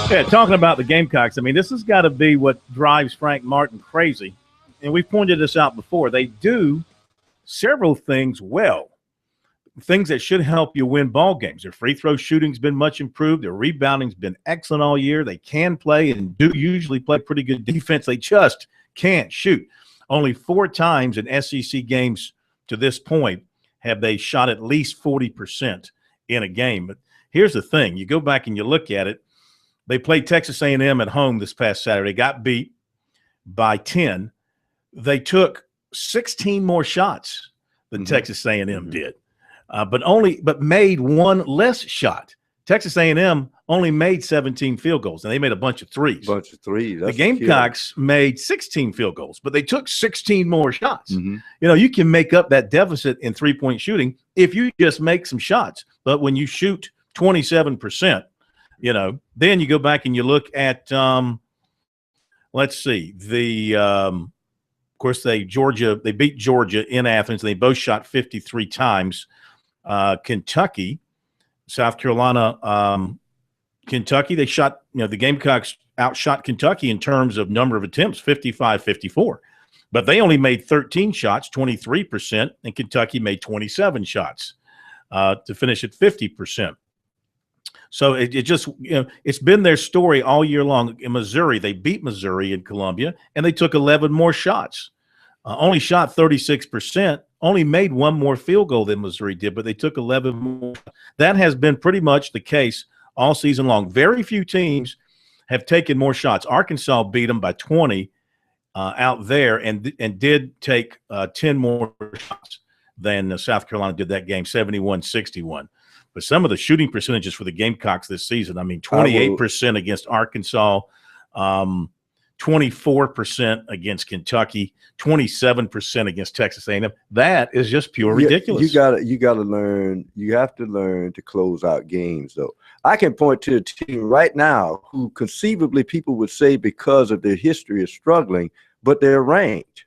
Yeah, talking about the Gamecocks, I mean, this has got to be what drives Frank Martin crazy. And we've pointed this out before. They do several things well, things that should help you win ball games. Their free throw shooting's been much improved. Their rebounding's been excellent all year. They can play and do usually play pretty good defense. They just can't shoot. Only 4 times in SEC games to this point have they shot at least 40% in a game. But here's the thing. You go back and you look at it. They played Texas A&M at home this past Saturday, got beat by 10. They took 16 more shots than Texas A&M did, but made 1 less shot. Texas A&M only made 17 field goals, and they made a bunch of threes. The Gamecocks made 16 field goals, but they took 16 more shots. You know, you can make up that deficit in three-point shooting if you just make some shots. But when you shoot 27%, you know, then you go back and you look at, let's see, of course, they beat Georgia in Athens. They both shot 53 times. Kentucky, South Carolina, Kentucky, they shot, you know, the Gamecocks outshot Kentucky in terms of number of attempts, 55-54. But they only made 13 shots, 23%, and Kentucky made 27 shots to finish at 50%. So it just, you know, it's been their story all year long. In Missouri, they beat Missouri in Columbia, and they took 11 more shots. Only shot 36%, only made 1 more field goal than Missouri did, but they took 11 more. That has been pretty much the case all season long. Very few teams have taken more shots. Arkansas beat them by 20 out there and did take 10 more shots than South Carolina did that game, 71-61. But some of the shooting percentages for the Gamecocks this season, I mean, 28% against Arkansas, 24% against Kentucky, 27% against Texas A&M. That is just pure ridiculous. You got to learn. You have to learn to close out games, though. I can point to a team right now who conceivably people would say because of their history is struggling, but they're ranked.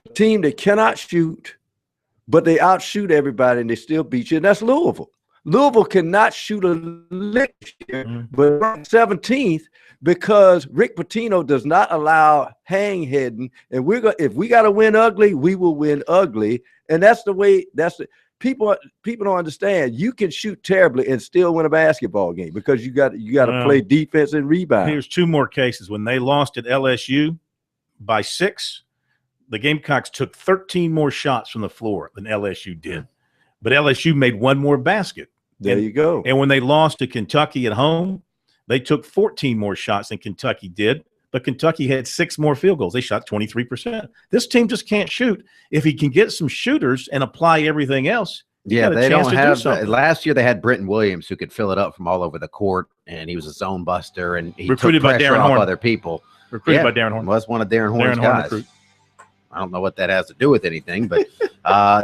A team that cannot shoot, but they outshoot everybody and they still beat you, and that's Louisville. Louisville cannot shoot a lick here, but 17th because Rick Pitino does not allow hang-heading. And if we got to win ugly, we will win ugly. And that's the way. People don't understand. You can shoot terribly and still win a basketball game because you got to play defense and rebound. Here's 2 more cases. When they lost at LSU by 6, the Gamecocks took 13 more shots from the floor than LSU did. But LSU made 1 more basket. There you go. And when they lost to Kentucky at home, they took 14 more shots than Kentucky did. But Kentucky had 6 more field goals. They shot 23%. This team just can't shoot. If he can get some shooters and apply everything else, yeah, they don't have. Last year they had Brenton Williams who could fill it up from all over the court, and he was a zone buster, and he recruited took by pressure Darren off Horn. other people. Recruited by Darren Horn. Was one of Darren Horn's guys. Recruit. I don't know what that has to do with anything, but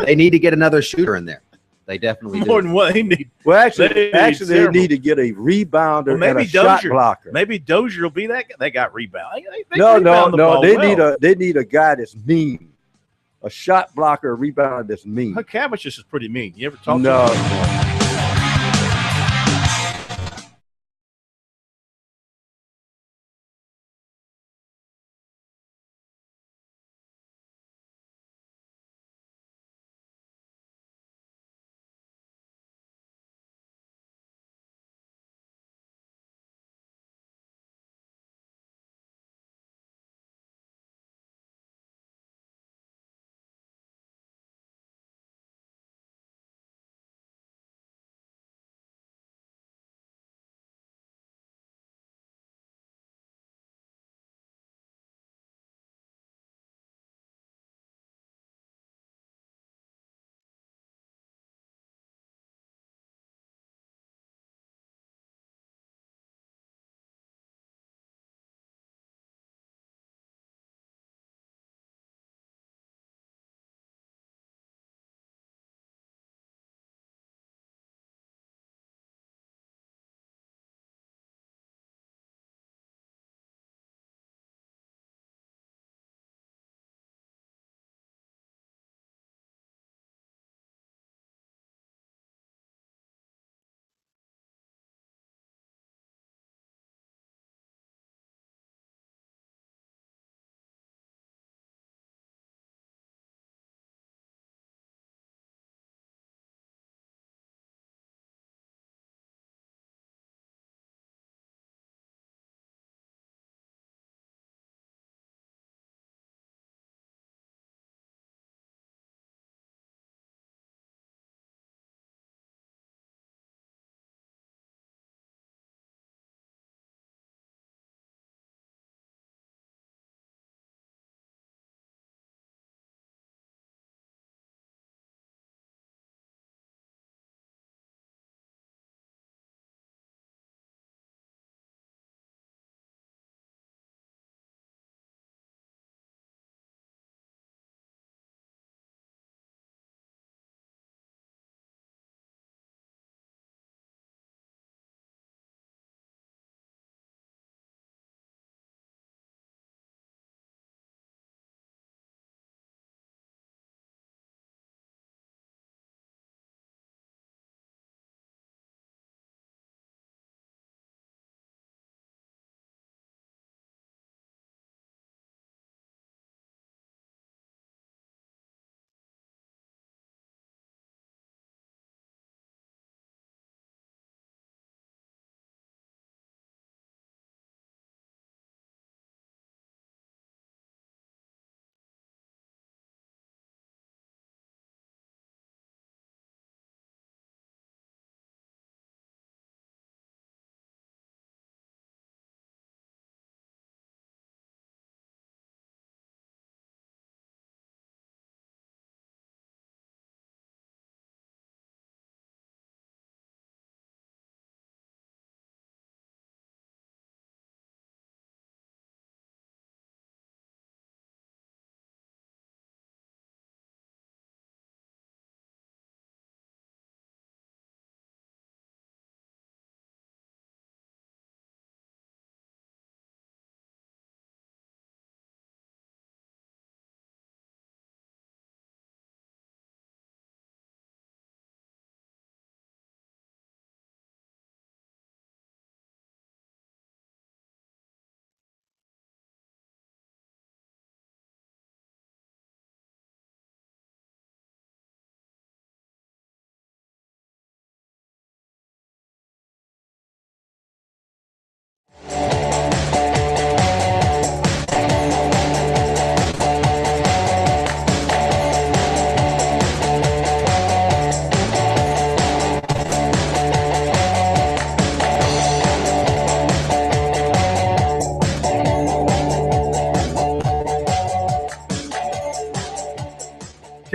they need to get another shooter in there. They definitely more do. than what they need. Well, actually, they need to get a rebounder and a shot blocker. Maybe Dozier will be that guy. They got rebound. No. They need a guy that's mean, a shot blocker, a rebounder that's mean. Cavicius is pretty mean. You ever talk to him?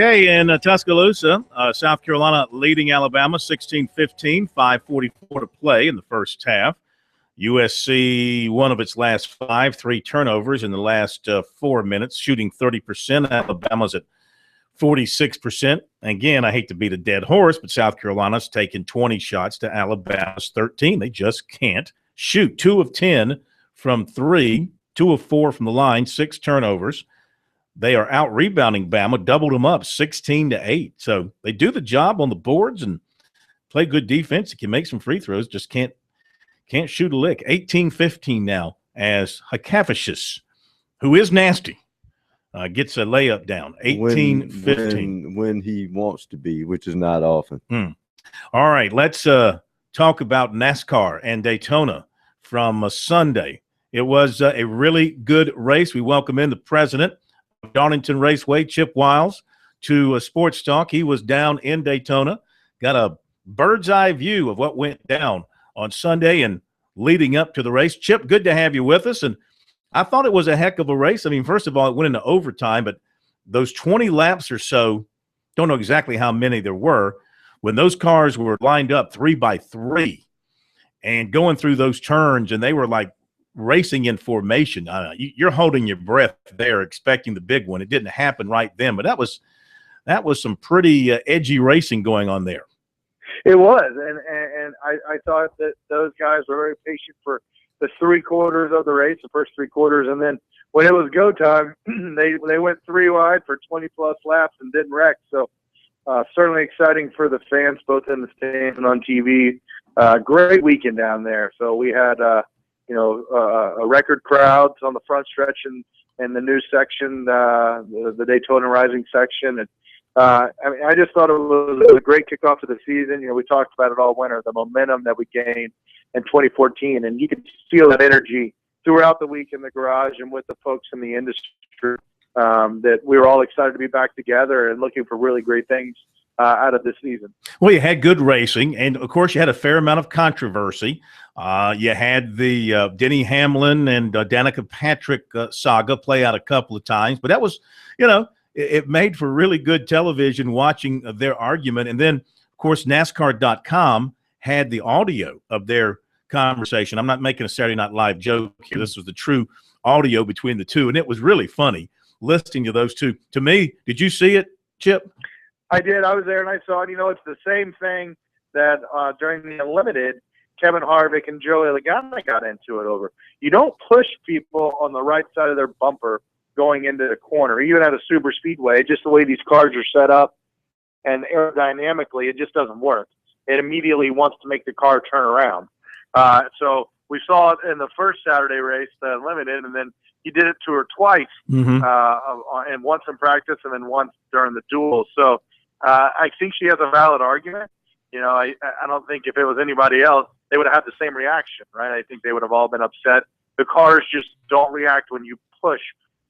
Okay, in Tuscaloosa, South Carolina leading Alabama 16-15, 5:44 to play in the first half. USC, one of its last 5, 3 turnovers in the last 4 minutes, shooting 30%. Alabama's at 46%. Again, I hate to beat a dead horse, but South Carolina's taken 20 shots to Alabama's 13. They just can't shoot. 2 of 10 from 3, 2 of 4 from the line, 6 turnovers. They are out rebounding Bama, doubled them up 16-8. So they do the job on the boards and play good defense. They can make some free throws, just can't shoot a lick. 18-15 now as Hakafishis, who is nasty, gets a layup down. 18-15. When he wants to be, which is not often. All right, let's talk about NASCAR and Daytona from Sunday. It was a really good race. We welcome in the president of Darlington Raceway, Chip Wiles, to Sports Talk. He was down in Daytona, got a bird's eye view of what went down on Sunday and leading up to the race. Chip, good to have you with us. And I thought it was a heck of a race. I mean, first of all, it went into overtime, but those 20 laps or so, don't know exactly how many there were, when those cars were lined up 3 by 3 and going through those turns, and they were like racing in formation. You're holding your breath there, expecting the big one. It didn't happen right then, but that was some pretty edgy racing going on there. It was, and I thought that those guys were very patient for the 3 quarters of the race, the first 3 quarters, and then when it was go time, they went 3 wide for 20-plus laps and didn't wreck. So certainly exciting for the fans, both in the stands and on TV. Great weekend down there. So we had a record crowds on the front stretch and the new section, the Daytona Rising section, and I just thought it was a great kickoff to the season. We talked about it all winter, the momentum that we gained in 2014, and you could feel that energy throughout the week in the garage and with the folks in the industry, that we were all excited to be back together and looking for really great things out of this season. Well, you had good racing, and of course you had a fair amount of controversy. You had the Denny Hamlin and Danica Patrick saga play out a couple of times, but that was, it made for really good television watching their argument. And then, of course, NASCAR.com had the audio of their conversation. I'm not making a Saturday Night Live joke here. This was the true audio between the two, and it was really funny listening to those two. To me, did you see it, Chip? I did. I was there, and I saw it. It's the same thing that during the Unlimited, Kevin Harvick and Joey Logano got into it over. You don't push people on the right side of their bumper going into the corner, even at a super speedway. Just the way these cars are set up and aerodynamically, it just doesn't work. It immediately wants to make the car turn around. So we saw it in the first Saturday race, the Unlimited, and then he did it to her twice, and once in practice and then once during the duel. So I think she has a valid argument. I don't think if it was anybody else, they would have had the same reaction, right? I think they would have all been upset. The cars just don't react when you push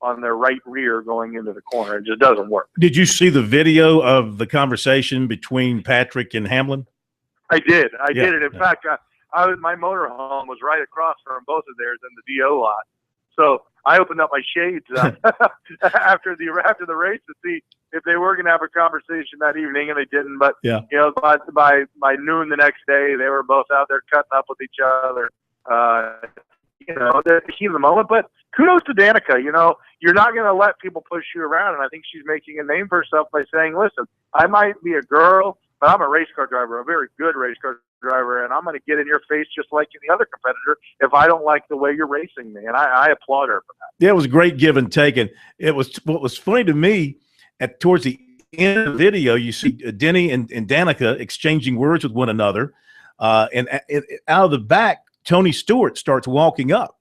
on their right rear going into the corner. It just doesn't work. Did you see the video of the conversation between Patrick and Hamlin? I did. I did it. In fact, my motorhome was right across from both of theirs in the DO lot. So I opened up my shades after the race to see if they were going to have a conversation that evening, and they didn't. But by noon the next day, they were both out there cutting up with each other. The heat of the moment. But kudos to Danica. You're not going to let people push you around, and I think she's making a name for herself by saying, "Listen, I might be a girl, but I'm a race car driver, a very good race car driver, and I'm going to get in your face just like any other competitor if I don't like the way you're racing me." And I applaud her for that. Yeah, it was great give and take. And what was funny to me towards the end of the video, you see Denny and Danica exchanging words with one another. And out of the back, Tony Stewart starts walking up.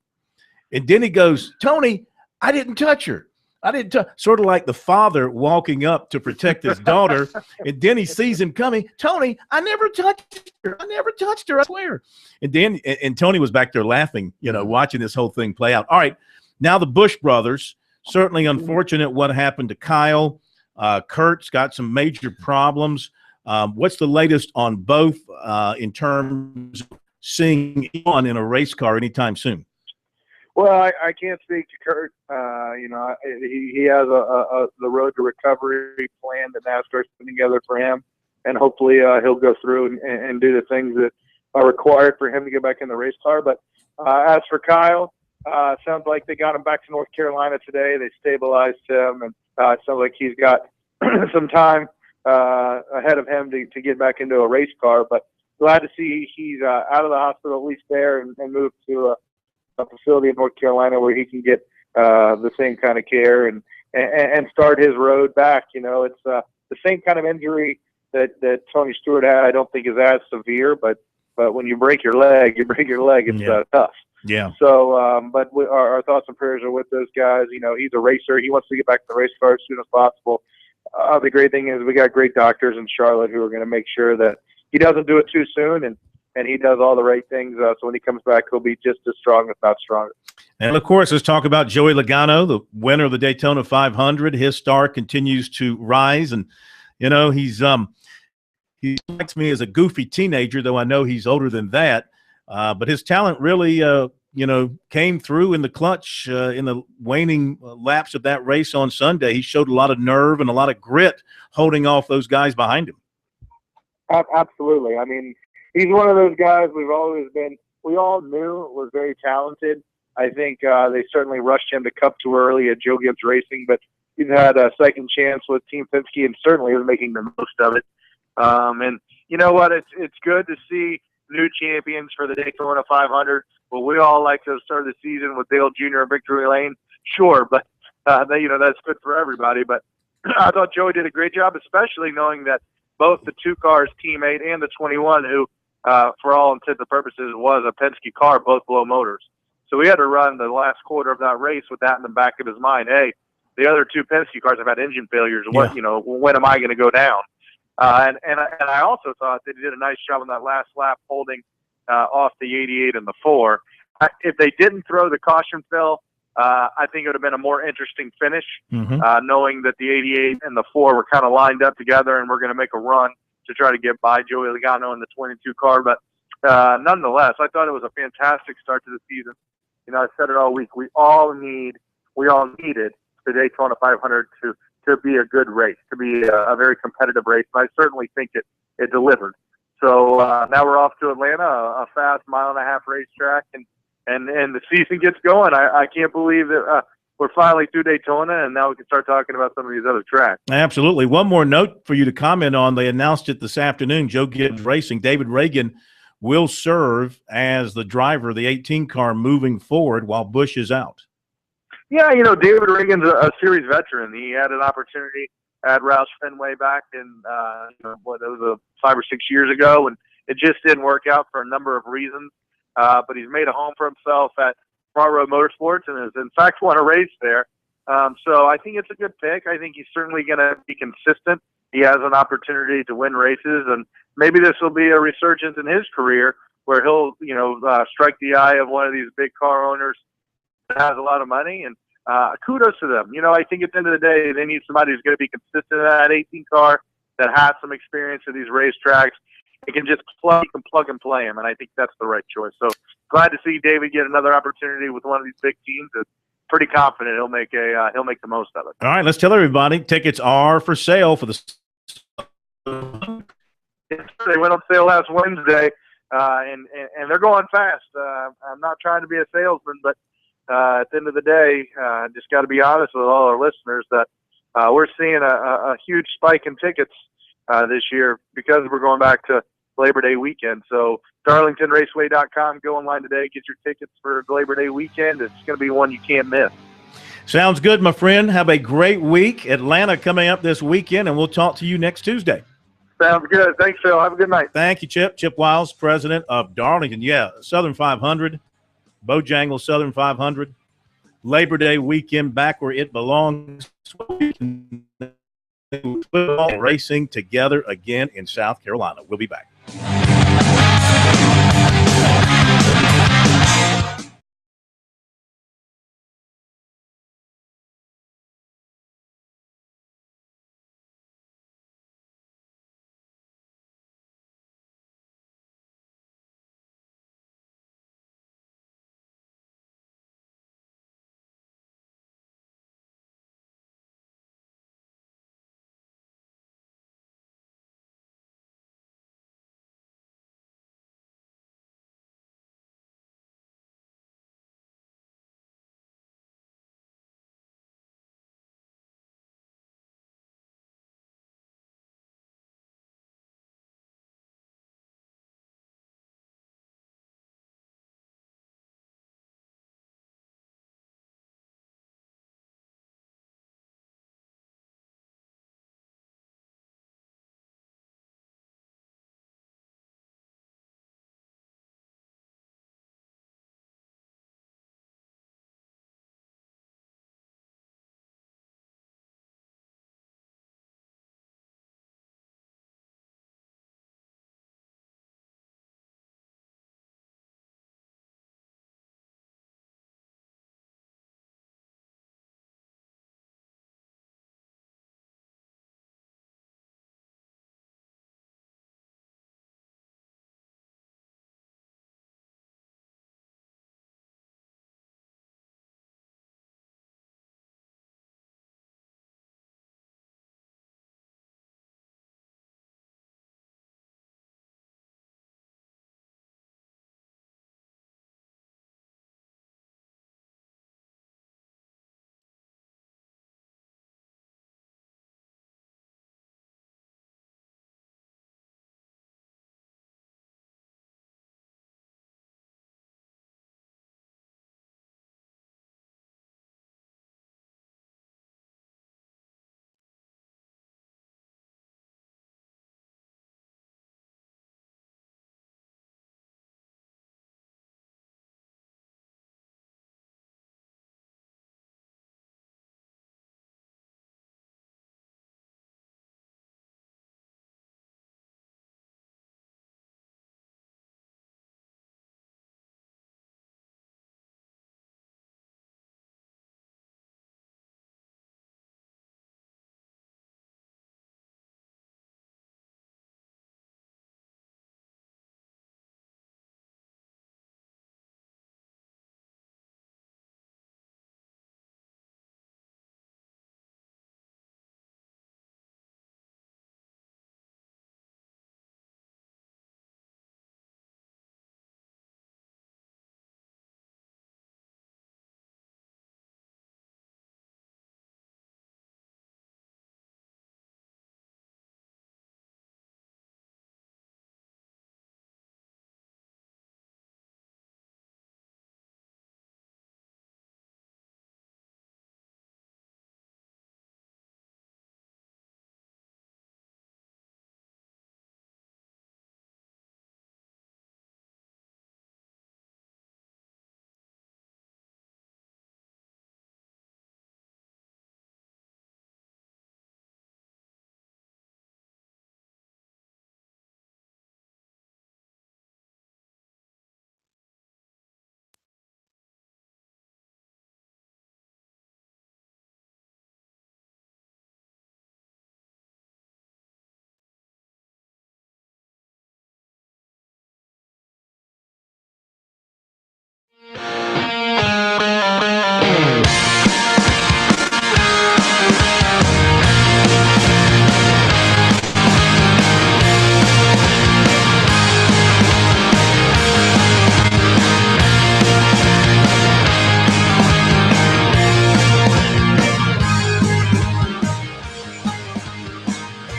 And Denny goes, "Tony, I didn't touch her. I didn't touch," sort of like the father walking up to protect his daughter. And Denny sees him coming. "Tony, I never touched her. I never touched her, I swear." And Tony was back there laughing, watching this whole thing play out. All right, now the Busch brothers, certainly unfortunate what happened to Kyle. Kurt's got some major problems. What's the latest on both in terms of seeing one in a race car anytime soon? Well, I can't speak to Kurt. He has the road to recovery plan that NASCAR's putting together for him, and hopefully he'll go through and do the things that are required for him to get back in the race car. But as for Kyle, sounds like they got him back to North Carolina today. They stabilized him, and it sounds like he's got some time ahead of him to get back into a race car. But glad to see he's out of the hospital, at least there, and moved to a facility in North Carolina where he can get the same kind of care and start his road back. It's the same kind of injury that Tony Stewart had. I don't think is as severe, but when you break your leg, It's tough. Yeah. So, our thoughts and prayers are with those guys. He's a racer. He wants to get back to the race car as soon as possible. The great thing is we got great doctors in Charlotte who are going to make sure that he doesn't do it too soon and he does all the right things. So when he comes back, he'll be just as strong, if not stronger. And, of course, let's talk about Joey Logano, the winner of the Daytona 500. His star continues to rise. And, he strikes me as a goofy teenager, though I know he's older than that. But his talent really, came through in the clutch in the waning laps of that race on Sunday. He showed a lot of nerve and a lot of grit holding off those guys behind him. Absolutely. I mean, he's one of those guys we all knew was very talented. I think they certainly rushed him to Cup too early at Joe Gibbs Racing, but he's had a second chance with Team Penske and certainly is making the most of it. And you know what? It's good to see new champions for the Daytona 500. Well, we all like to start the season with Dale Jr. and Victory Lane, sure, but that's good for everybody. But I thought Joey did a great job, especially knowing that both the 2 cars, Team 8 and the 21, who for all intents and purposes was a Penske car, both low motors. So he had to run the last quarter of that race with that in the back of his mind. Hey, the other 2 Penske cars have had engine failures. What, when am I going to go down? And I also thought that he did a nice job on that last lap holding off the 88 and the 4. If they didn't throw the caution fill, I think it would have been a more interesting finish, knowing that the 88 and the 4 were kind of lined up together and we're going to make a run to try to get by Joey Logano in the 22 car. But nonetheless, I thought it was a fantastic start to the season. I said it all week. We all needed the Daytona 500 to be a good race, to be a very competitive race. And I certainly think it delivered. So now we're off to Atlanta, a fast 1.5 mile racetrack, and the season gets going. I can't believe that we're finally through Daytona, and now we can start talking about some of these other tracks. Absolutely. One more note for you to comment on. They announced it this afternoon. Joe Gibbs Racing, David Reagan will serve as the driver of the 18 car moving forward while Busch is out. Yeah, David Reagan's a series veteran. He had an opportunity at Roush Fenway back in, it was 5 or 6 years ago, and it just didn't work out for a number of reasons. But he's made a home for himself at Front Row Motorsports and has, in fact, won a race there. So I think it's a good pick. I think he's certainly going to be consistent. He has an opportunity to win races, and maybe this will be a resurgence in his career where he'll, strike the eye of one of these big car owners that has a lot of money. And kudos to them. I think at the end of the day, they need somebody who's going to be consistent in that 18 car, that has some experience at these racetracks. They can just plug and play him, and I think that's the right choice. So glad to see David get another opportunity with one of these big teams. And pretty confident he'll make the most of it. All right, let's tell everybody tickets are for sale for the. They went on sale last Wednesday, and they're going fast. I'm not trying to be a salesman, but at the end of the day, just got to be honest with all our listeners that we're seeing a huge spike in tickets this year because we're going back to Labor Day weekend. So DarlingtonRaceway.com, go online today, get your tickets for Labor Day weekend. It's going to be one you can't miss. Sounds good, my friend. Have a great week. Atlanta coming up this weekend, and we'll talk to you next Tuesday. Sounds good. Thanks, Phil. Have a good night. Thank you, Chip. Chip Wiles, president of Darlington. Yeah, Southern 500, Bojangles Southern 500, Labor Day weekend back where it belongs. Football racing together again in South Carolina. We'll be back.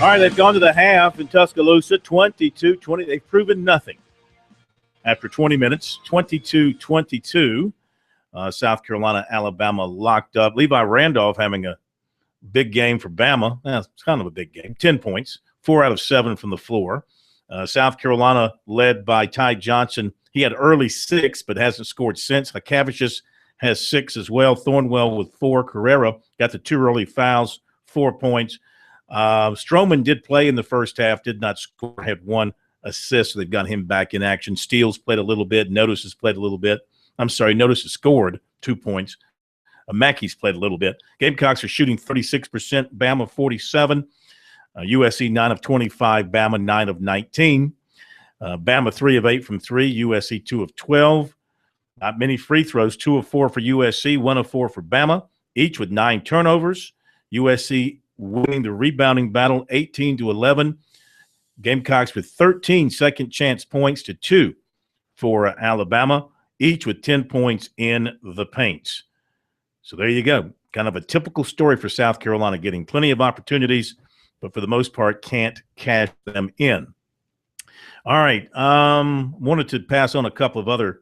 All right, they've gone to the half in Tuscaloosa, 22-20. They've proven nothing. After 20 minutes, 22-22, South Carolina, Alabama locked up. Levi Randolph having a big game for Bama. It's kind of a big game. 10 points, 4 out of 7 from the floor. South Carolina led by Ty Johnson. He had early 6, but hasn't scored since. Hakavicius has 6 as well. Thornwell with 4. Carrera got the 2 early fouls, 4 points. Stroman did play in the first half, did not score, had 1 assist. So they've got him back in action. Steele played a little bit. Notice has played a little bit. Notice has scored 2 points. Mackey's played a little bit. Gamecocks are shooting 36%, Bama 47. USC 9 of 25, Bama 9 of 19. Bama 3 of 8 from 3, USC 2 of 12. Not many free throws, 2 of 4 for USC, 1 of 4 for Bama, each with 9 turnovers. USC winning the rebounding battle 18-11. Gamecocks with 13 second chance points to 2 for Alabama, each with 10 points in the paints. So there you go. Kind of a typical story for South Carolina, getting plenty of opportunities, but for the most part can't cash them in. All right. Wanted to pass on a couple of other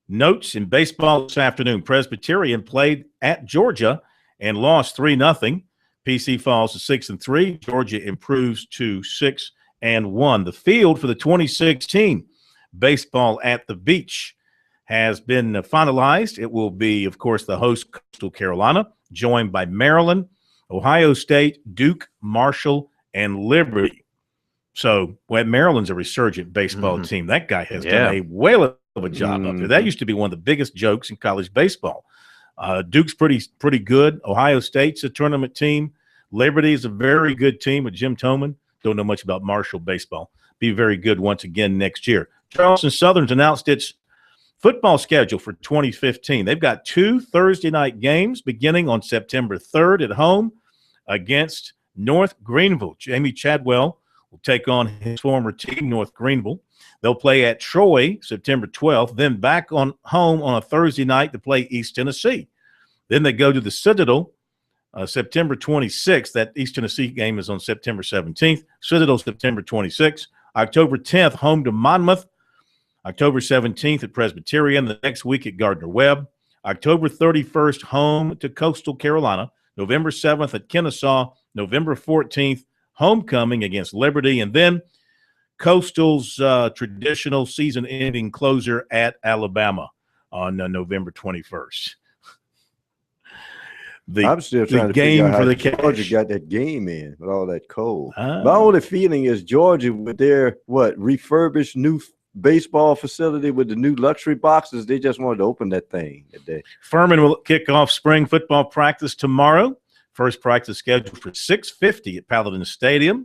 notes. In baseball this afternoon, Presbyterian played at Georgia and lost 3-0. PC falls to 6-3. Georgia improves to 6-1. The field for the 2016 baseball at the beach has been finalized. It will be, of course, the host Coastal Carolina, joined by Maryland, Ohio State, Duke, Marshall, and Liberty. So, Maryland's a resurgent baseball team. That guy has done a whale of a job up there. That used to be one of the biggest jokes in college baseball. Duke's pretty good. Ohio State's a tournament team. Liberty is a very good team with Jim Toman. Don't know much about Marshall baseball. Be very good once again next year. Charleston Southern's announced its football schedule for 2015. They've got 2 Thursday night games beginning on September 3rd at home against North Greenville. Jamie Chadwell will take on his former team, North Greenville. They'll play at Troy September 12th, then back on home on a Thursday night to play East Tennessee. Then they go to the Citadel September 26th. That East Tennessee game is on September 17th. Citadel September 26th. October 10th, home to Monmouth. October 17th at Presbyterian. The next week at Gardner-Webb. October 31st, home to Coastal Carolina. November 7th at Kennesaw. November 14th, homecoming against Liberty. And then Coastal's traditional season-ending closer at Alabama on November 21st. I'm still trying to figure out how Georgia got that game in with all that cold. My only feeling is Georgia with their refurbished new baseball facility with the new luxury boxes. They just wanted to open that thing that day. Furman will kick off spring football practice tomorrow. First practice scheduled for 6:50 at Paladin Stadium.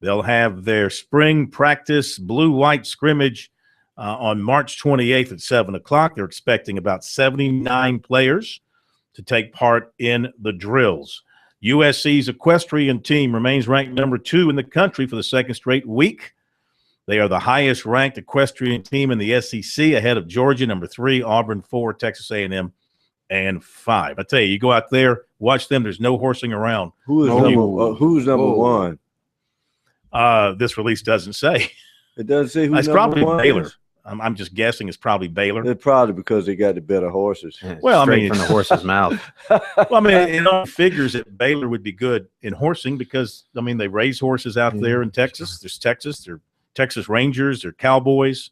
They'll have their spring practice blue-white scrimmage on March 28th at 7 o'clock. They're expecting about 79 players to take part in the drills. USC's equestrian team remains ranked number 2 in the country for the second straight week. They are the highest-ranked equestrian team in the SEC, ahead of Georgia, number 3, Auburn 4, Texas A&M, and 5. I tell you, you go out there, watch them. There's no horsing around. Who's number 1? This release doesn't say. It doesn't say who's it's number probably 1 Baylor. is? I'm just guessing it's probably Baylor. It's probably because they got the better horses. Well, Straight from the horse's mouth. Well, I mean, it all figures that Baylor would be good in horsing because, I mean, they raise horses out there in Texas. There's Texas. They're Texas Rangers. They're Cowboys.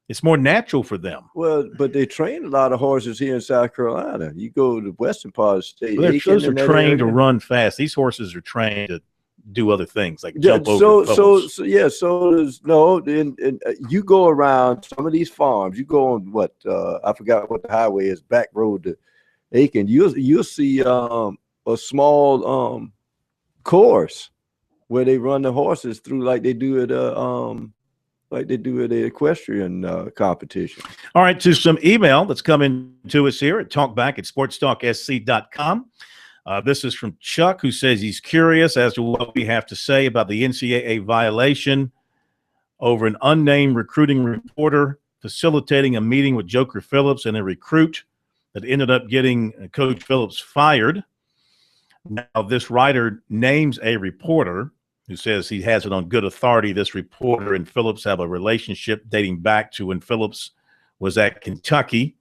It's more natural for them. Well, but they train a lot of horses here in South Carolina. You go to the western part of the state. Well, those are trained to run fast. These horses are trained to do other things like jump over poles. You go around some of these farms. You go on I forgot what the highway is, back road to Aiken. You'll see a small course where they run the horses through like they do at the equestrian competition. All right, to some email that's coming to us here at talkback@sportstalksc.com. This is from Chuck, who says he's curious as to what we have to say about the NCAA violation over an unnamed recruiting reporter facilitating a meeting with Joker Phillips and a recruit that ended up getting Coach Phillips fired. Now, this writer names a reporter, who says he has it on good authority. This reporter and Phillips have a relationship dating back to when Phillips was at Kentucky.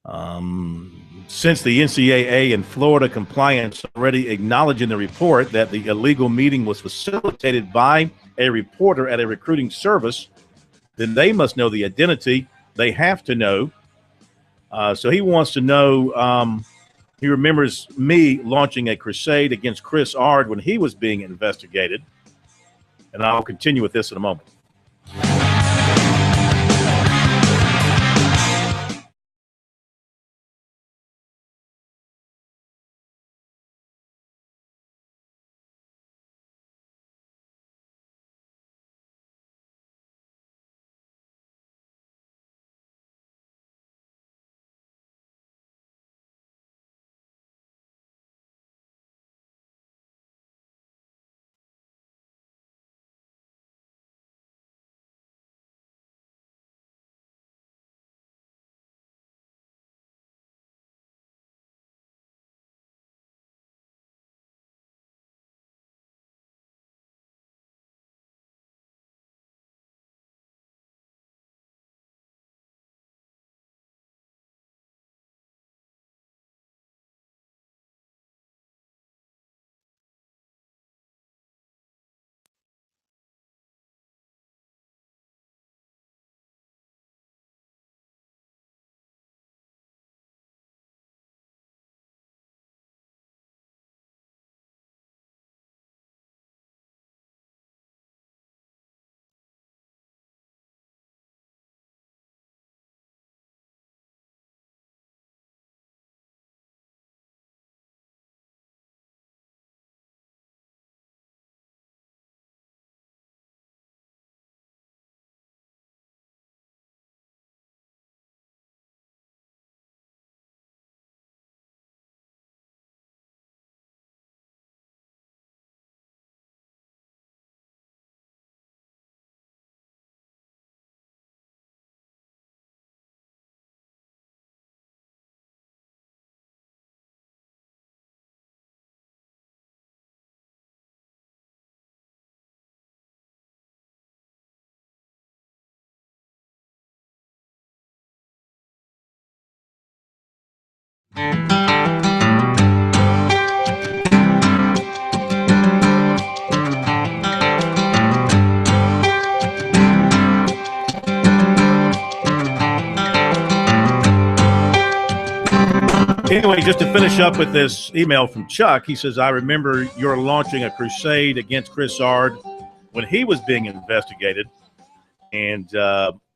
Since the NCAA and Florida compliance already acknowledging the report that the illegal meeting was facilitated by a reporter at a recruiting service, then they must know the identity. They have to know. So he wants to know, he remembers me launching a crusade against Chris Ard when he was being investigated. And I'll continue with this in a moment. Anyway, just to finish up with this email from Chuck, he says, I remember you're launching a crusade against Chris Ard when he was being investigated. And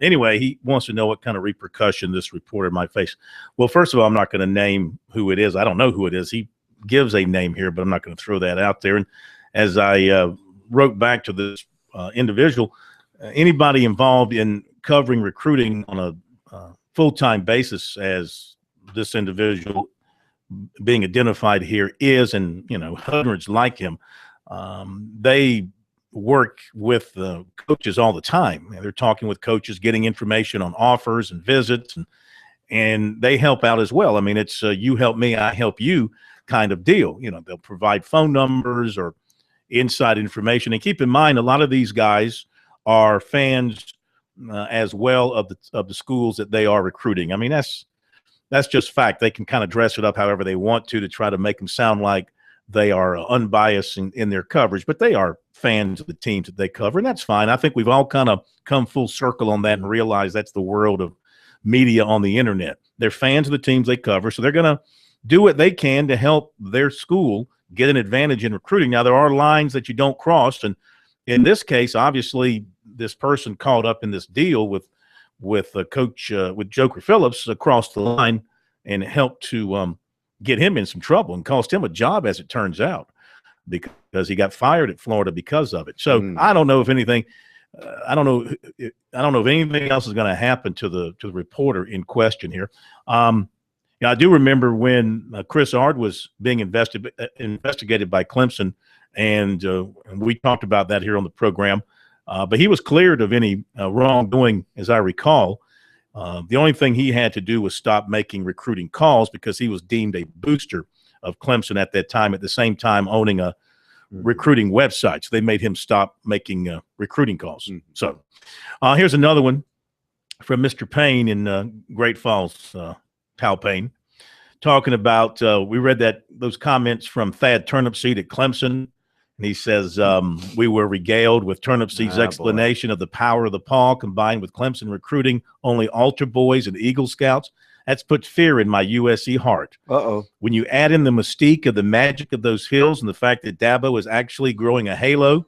anyway, he wants to know what kind of repercussion this reporter might face. Well, first of all, I'm not going to name who it is. I don't know who it is. He gives a name here, but I'm not going to throw that out there. And as I wrote back to this individual, anybody involved in covering recruiting on a full-time basis, as this individual being identified here is, and hundreds like him, they work with the coaches all the time. They're talking with coaches, getting information on offers and visits, and they help out as well. I mean, it's you help me, I help you kind of deal. They'll provide phone numbers or inside information. And keep in mind, a lot of these guys are fans as well of the schools that they are recruiting. I mean, that's just fact. They can kind of dress it up however they want to try to make them sound like they are unbiased in their coverage, but they are fans of the teams that they cover, and that's fine. I think we've all kind of come full circle on that and realize that's the world of media on the internet. They're fans of the teams they cover, so they're going to do what they can to help their school get an advantage in recruiting. Now, there are lines that you don't cross, and in this case, obviously, this person caught up in this deal with Coach with Joker Phillips across the line and helped to get him in some trouble and cost him a job, as it turns out, because he got fired at Florida because of it. So I don't know if anything. I don't know if anything else is going to happen to the reporter in question here. I do remember when Chris Ard was being investigated by Clemson, and we talked about that here on the program. But he was cleared of any wrongdoing, as I recall. The only thing he had to do was stop making recruiting calls because he was deemed a booster of Clemson at that time, at the same time owning a recruiting websites. They made him stop making recruiting calls. So here's another one from Mr. Payne in Great Falls, Tal Payne, talking about we read those comments from Thad Turnipseed at Clemson. And he says, we were regaled with Turnipseed's explanation of the power of the paw combined with Clemson recruiting only altar boys and Eagle Scouts. That's put fear in my USC heart. When you add in the mystique of the magic of those hills and the fact that Dabo is actually growing a halo,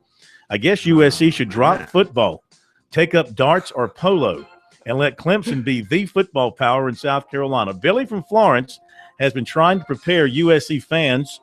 I guess USC should drop football, take up darts or polo, and let Clemson be the football power in South Carolina. Billy from Florence has been trying to prepare USC fans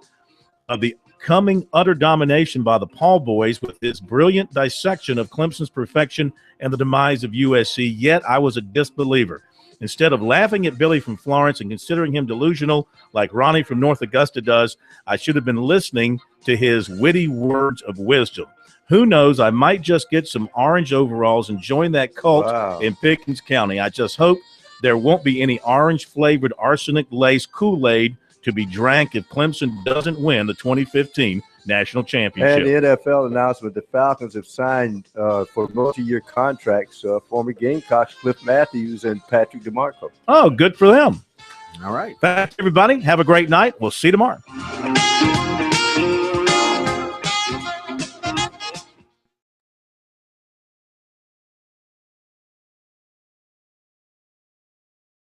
of the coming utter domination by the Paul boys with his brilliant dissection of Clemson's perfection and the demise of USC, yet I was a disbeliever. Instead of laughing at Billy from Florence and considering him delusional like Ronnie from North Augusta does, I should have been listening to his witty words of wisdom. Who knows, I might just get some orange overalls and join that cult in Pickens County. I just hope there won't be any orange-flavored arsenic-laced Kool-Aid to be drank if Clemson doesn't win the 2015 national championship. And the NFL announcement, the Falcons have signed for multi-year contracts former Gamecocks Cliff Matthews and Patrick DeMarco. Oh, good for them. All right. Thanks, everybody. Have a great night. We'll see you tomorrow.